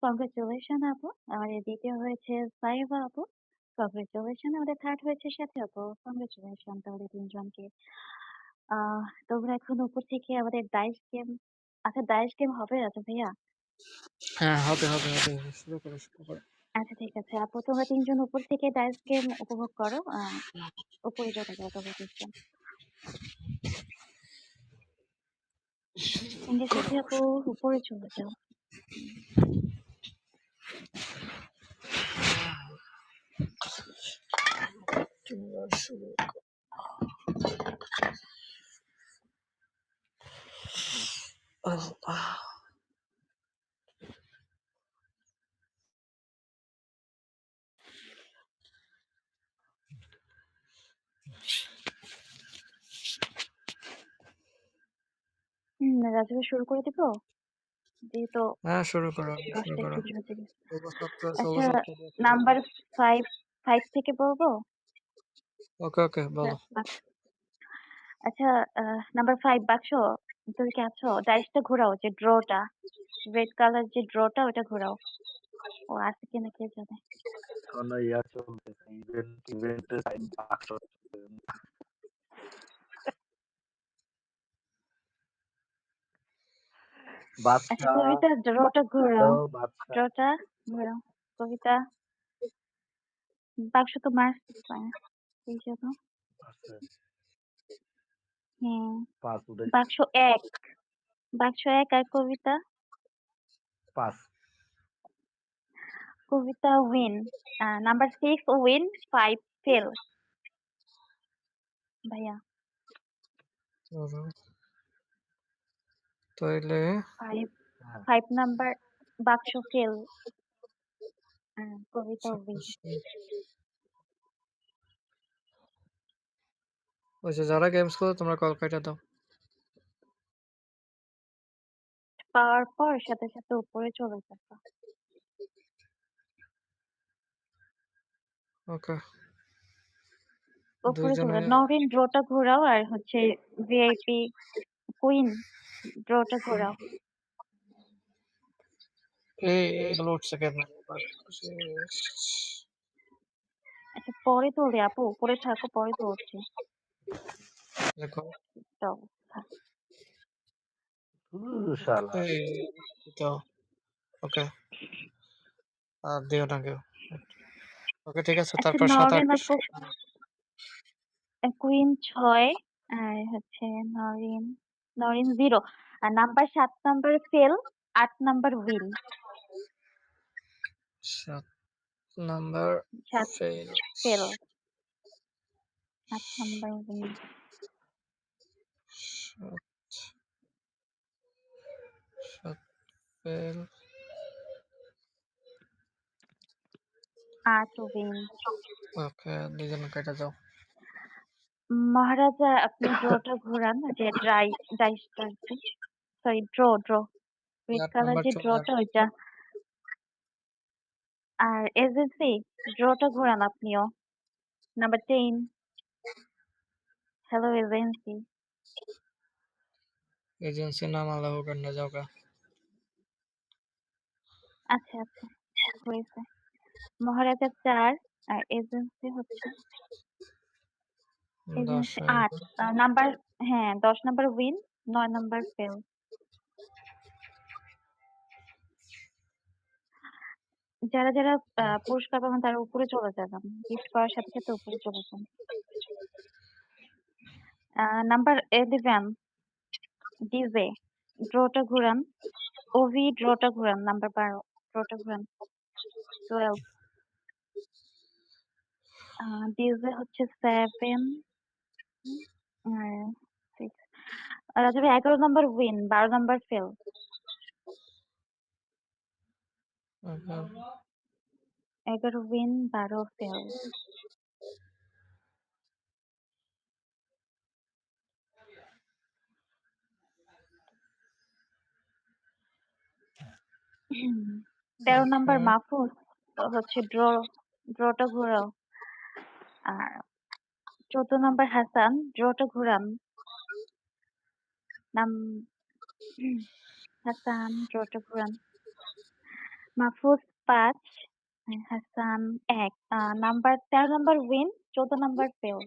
কংগ্রেচুলেশন আপু। আমাদের দ্বিতীয় হয়েছে সাইবা আপু, কংগ্রেচুলেশন। আমাদের থার্ড হয়েছে সাথী আপু, কংগ্রেচুলেশন তাহলে তিনজনকে। তোমরা এখন উপর থেকে আমাদের ডাইস গেম, আচ্ছা ডাইস গেম হবে রাজু ভাইয়া? হ্যাঁ, হবে, হবে, হবে। শুরু করো, শুরু করো। আচ্ছা ঠিক আছে আপু, তোমরা তিনজন উপর থেকে ডাইস গেম উপভোগ করো। উপরে চলে যাও তোমরা তিনজন। সঙ্গে সাথে আপু উপরে চলে যাও। তোমরা শুরু আল্লাহ! রাজু ভাই শুরু করে দিব? যেহেতু হ্যাঁ, শুরু করো, শুরু 10টা করো। 30 বেজে গেছে। শুভ আচ্ছা, সপ্তাহ দিয়ে শুরু করো। নাম্বার 5 5 থেকে বলবো? ওকে, ওকে, বলো। আচ্ছা, নাম্বার 5 বাক্স, তুমি কি আছো? ডাইসটা ঘোরাও, যে ড্রটা, রেড কালার যে ড্রটা ওটা ঘোরাও। ও আছে কিনা কে জানে। এখনো ইয়া চলতেছে, ইভেন্টের টাইম বাক্স আচ্ছা বাদশা, কবিতা, ড্রটা ঘোরাও, হ্যালো বাদশা। ড্রটা ঘোরাও। কবিতা, বাক্স তো মারছে এই জন্য। আছে হ্যাঁ, 5 উঠেছে। বাক্স 1, বাক্স 1 আর কবিতা। 5 কবিতা উইন, নাম্বার 6 উইন, 5 ফেল। ভাইয়া করো। তাইলে 5, হ্যাঁ, 5 নাম্বার বাক্স ফেল, কবিতা উইন। ওই যে যারা গেমস খেলো তোমরা কল কাইটা দাও। পাওয়ার পর সাথে সাথে উপরে চলে যাবে। ওকে, উপরে চলে দুইজনে নরিন ড্রটা ঘোরাও, আর হচ্ছে ভিআইপি কুইন ড্রটা ঘোরাও। এগুলো উঠছে কেন? আচ্ছা পরে তোলে আপু, উপরে থাকো, পরে তুলছি। দেখো, একটা অবস্থা। শালা এই তো ওকে, আর দিও না কেউ। ওকে, ঠিক আছে। আচ্ছা তারপর 7 নরিন 8 আপু, কুইন 6, আর হচ্ছে নরিন, নরিন 0, আর number 7 number fail, 8 number win. 7 number 7 fail. Fail, 8 number win. 7 fail. 8 win. Okay, দুইজনে কাইটা যাও। মহারাজা আপনি ড্রটা ঘোরান, যে ডাইসটা আছে, sorry draw draw, red 8 colour number যে চলে ড্রটা যাবে। ওইটা। আর এজেন্সি ড্রটা ঘোরান আপনিও, নাম্বার 10। Hello agency. এজেন্সি নাম আলাদা হোক না যাওগা। আচ্ছা আচ্ছা হয়েছে। মহারাজা 4, আর এজেন্সি হচ্ছে 10 এজেন্সি হয়ে 8 গেল। নাম্বার। হ্যাঁ 10 নাম্বার উইন, 9 নাম্বার ফেল। যারা যারা পুরস্কার পাবেন তারা উপরে চলে যাবেন, গিফট পাওয়ার সাথে সাথে উপরে চলে যান। নাম্বার 11 ডিজে ড্রটা ঘুরান। ওভি ড্রটা ঘুরান, নাম্বার 12 ড্রটা ঘুরান। 12 ডিউজে হচ্ছে 7 আর 6। রাজু ভাই 11 নম্বর উইন, 12 নম্বর ফেল। 11 win, 12 fail. হুম, 13 নম্বর মাহফুজ হচ্ছে ড্রটা ঘোরাও। আর 14 নম্বর হাসান, ড্রটা ঘুরান। নাম হাসান, ড্রটা ঘুরান। মাহফুজ 5, হাসান 1। নাম্বার 13 নম্বর উইন, 14 নম্বর ফেল।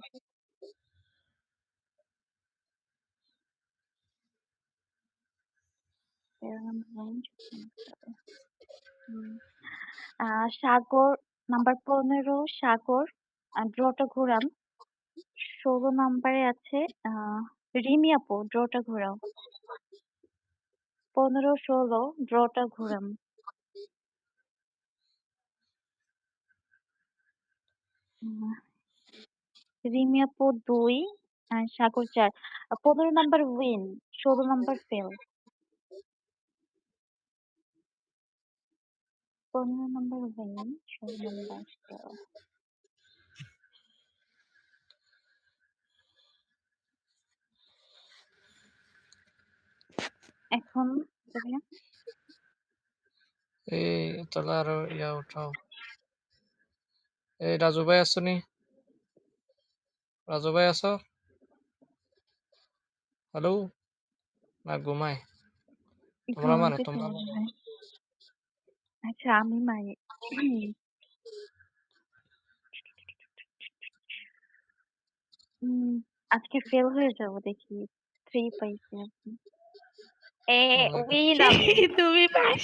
13 নম্বর উইন, 14 নম্বর fail। সাগর নাম্বার 15, সাগর ড্রটা ঘুরান। 16 নম্বরে আছে রিমি আপু, ড্রটা ঘোরাও। 15, 16 ড্রটা ঘোরান। রিমি আপু 2, সাগর 4। 15 নম্বর উইন, 16 নম্বর ফেল। 15 নম্বর উইন, 16 নম্বর ফেল। এখন এই তাহলে আরো উঠাও। এই রাজু ভাই আছো নি? রাজু ভাই আছো? হ্যালো? না ঘুমায়? তোমরা মানে ঘুমাইতে তোমরা মনে হয়। আচ্ছা আমি মারি। আজকে ফেল হয়ে যাব দেখি। 3 পাইছি আপনি। উইন আমি। তুমি পাস।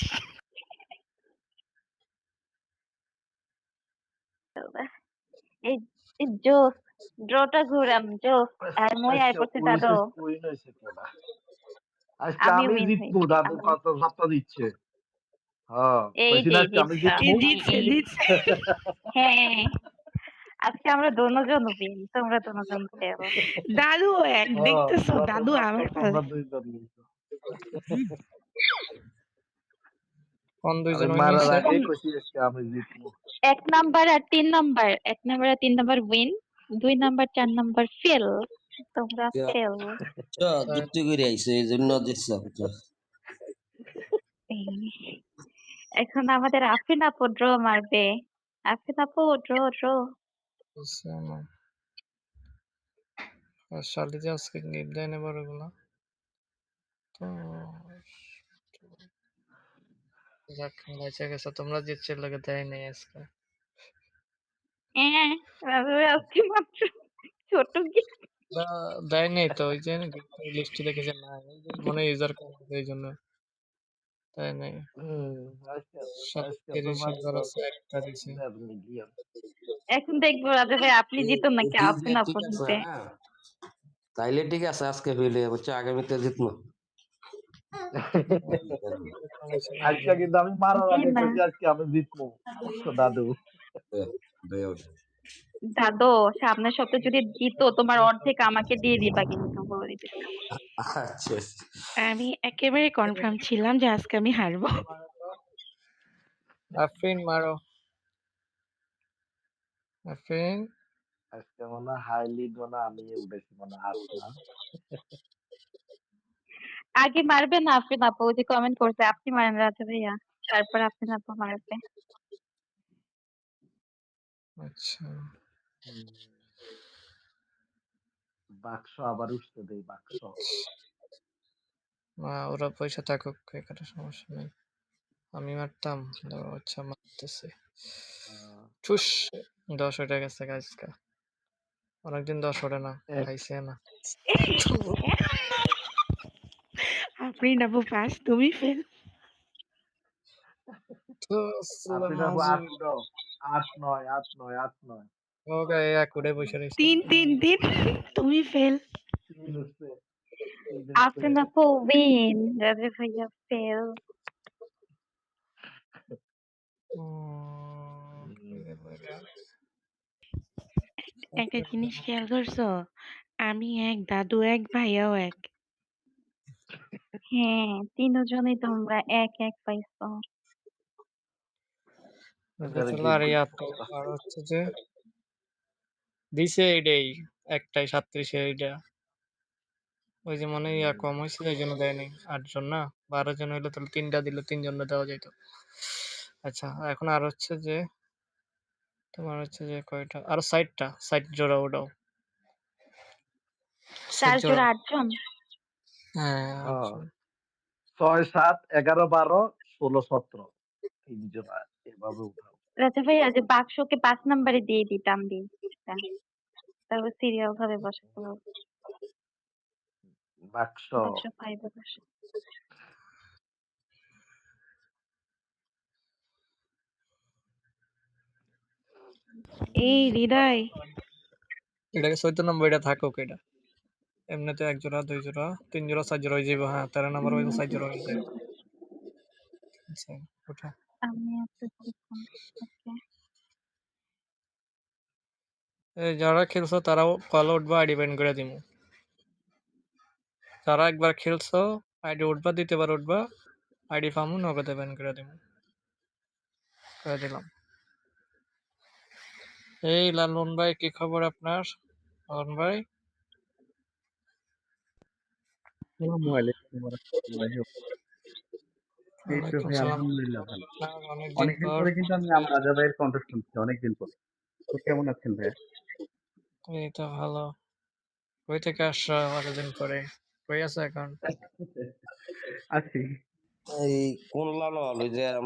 এই জোস, ড্রটা ঘুরান জোস। আর মই আই আজকে পড়ছে দাদু। উইন হয়েছে কেডা? আজকে আমি আমি উইন জিতবো, হয়েছি দাদু আমি। কত ধাপ্পা দিচ্ছে। হ্যাঁ, এই কইছি যে না আজকে আমি জিতছা। জিতবো। জিতছে জিতছে। হ্যাঁ, আজকে আমরা দোনোজন উইন, তোমরা দোনোজন ফেল। দাদু এক হ্যাঁ, দেখতেছো, তোমরা তো দাদু আমার তোমরা পালে। দুইজন জিতছো। কোন আমি দুইজন উইন মারার হইছে? আগে কইছি আজকে আমি জিতবো। 1 নাম্বার আর 3 নাম্বার, 1 নাম্বার আর 3 number win, 2 number 4 number fail. তোমরা ফেল। যুক্তি করে আইছে এই জন্য দেখছিলাম। এখন আমাদের আফরিন আপু ড্র মারবে। আফরিন আপু ড্র। বুঝছি না। আর শালি যে আজকে গিফট দেয় না বড়গুলো। তো যাক বেঁচে গেছে, তোমরা জিতছে লাগে দেয় নাই আজকে। হ্যাঁ, আজকে মাত্র ছোট গিফট। দেয় নাই তো, ওই যে লিস্টে দেখেছে না, এই যে মনে ইউজার কার্ড এই জন্য তাই নাই। আজকে আজকে তো 37 মাত্র হাজার আছে, একটা দিছে। 1.5 মিলিয়ন। এখন দেখবো রাজা ভাই আপনি জিতুন নাকি আফরিন আপু ঠিক আছে, জিতে। হ্যাঁ তাইলে ঠিক আছে, আজকে ফেলে বলছে আগামীতে জিতবো। সমস্যা নাই, আজকে কিন্তু আমি মারার জি আগে না কইছি আজকে আমি জিতবো, বুঝছো দাদু? দাদু, সামনের সপ্তাহে যদি জিতো তোমার অর্ধেক আমাকে দিয়ে দিবা কিন্তু বলে দিতেছি। আচ্ছা আমি একেবারে কনফার্ম ছিলাম যে আজকে আমি হারবো। আফরিন মারো। আফরিন আজকে মনে হয় হাইলি মনে হয় আমি উঠেছি মনে হয় 8 না। আগে মারবে না আফরিন আপু, ওই যে কমেন্ট করছে আপনি মারেন রাজা ভাইয়া, তারপর আফরিন আপু মারবে। আচ্ছা, হুম, বাক্স আবার উঠতে দেই বাক্স। ওরা পয়সা থাকুক, এখানে সমস্যা নেই। আমি মারতাম, আচ্ছা মারতেছে। ঠুস 10 হয়ে গেছে আজকে। অনেকদিন 10 ওঠে না, এক খাইছে না। আপনি ডাবু পাস, তুমি ফেল। তো আপনি যাবো নাউজুবিল্লাহ। 8 দাও। 8 9 8 9 8 9। ওকে এক উড়ে বসে রয়েছে। 3 তুমি ফেল। 3 উঠছে, 3 উঠছে। আফরিন আপু উইন, রাজা ভাইয়া ফেল। একটা জিনিস খেয়াল করছো? আমি এক, দাদু এক, ভাইয়াও এক। হ্যাঁ, ৩ জনেই তোমরা এক পাইছো। এটা এটারে তাহলে কি আর ইয়া তো আর হচ্ছে যে দিছে এইটাই একটাই 37 এইটা। ওই যে মনে হয় ইয়া কম হয়েছিল এই জন্য দেয় নাই। ৮ জন না ১২ জন হইলে তাহলে ৩টা দিলে ৩ জনটা দেওয়া যেত। আচ্ছা এখন আর হচ্ছে যে তোমার হচ্ছে যে কয়টা আরো ৬০টা ৬০ জোড়া ওটাও ৬০ ৪ জোড়া। জোড়া ৮ জন? হ্যাঁ ৮ হ্যাঁ, জন। ৬, ৭, ১১, ১২, ১৬, ১৭ ৩ জোড়া এভাবে উঠাও। রাজা ভাইয়া যে বাক্সকে ৫ নাম্বারে দিয়ে দিতাম দিকটা। তারপর সিরিয়াল ভাবে বসাতে হবে। বাক্স বাক্স 5 এ বসে। এই হৃদয়, এটাকে ১৪ নম্বর এটা থাকুক এটা। এমনিতে ১ জোড়া ২ জোড়া ৩ জোড়া ৪ জোড়া হয়ে যাবে। হ্যাঁ ১৩ নম্বর হইলে ৪ জোড়া হয়ে যায়। আচ্ছা ওঠা। আমি আসতেছি ওকে। এই যারা খেলছো তারাও কল উঠবা আইডি ব্যান করে দিমু। যারা একবার খেলছো আইডি উঠবা দ্বিতীয়বার উঠবা আইডি পামু নগদে ব্যান করে দিমু। করে দিলাম। এই লালন ভাই কি খবর আপনার? লালন ভাই আসসালামু আলাইকুম ওয়া রাহমাতুল্লাহি ওয়া বারাকাতুহু। এই তো ওয়ালাইকুম ভাই সালাম। আলহামদুলিল্লাহ ভালো। আপনার অনেকদিন অনেকদিন পর। পরে কিন্তু আমি আমার রাজা ভাইয়ের কণ্ঠ শুনছি, অনেকদিন পরে। তো কেমন আছেন ভাইয়া? এই তো ভালো। কই থেকে আসছো এতদিন পরে? কই আছো এখন? আছি। এই কোন লালন ওই যে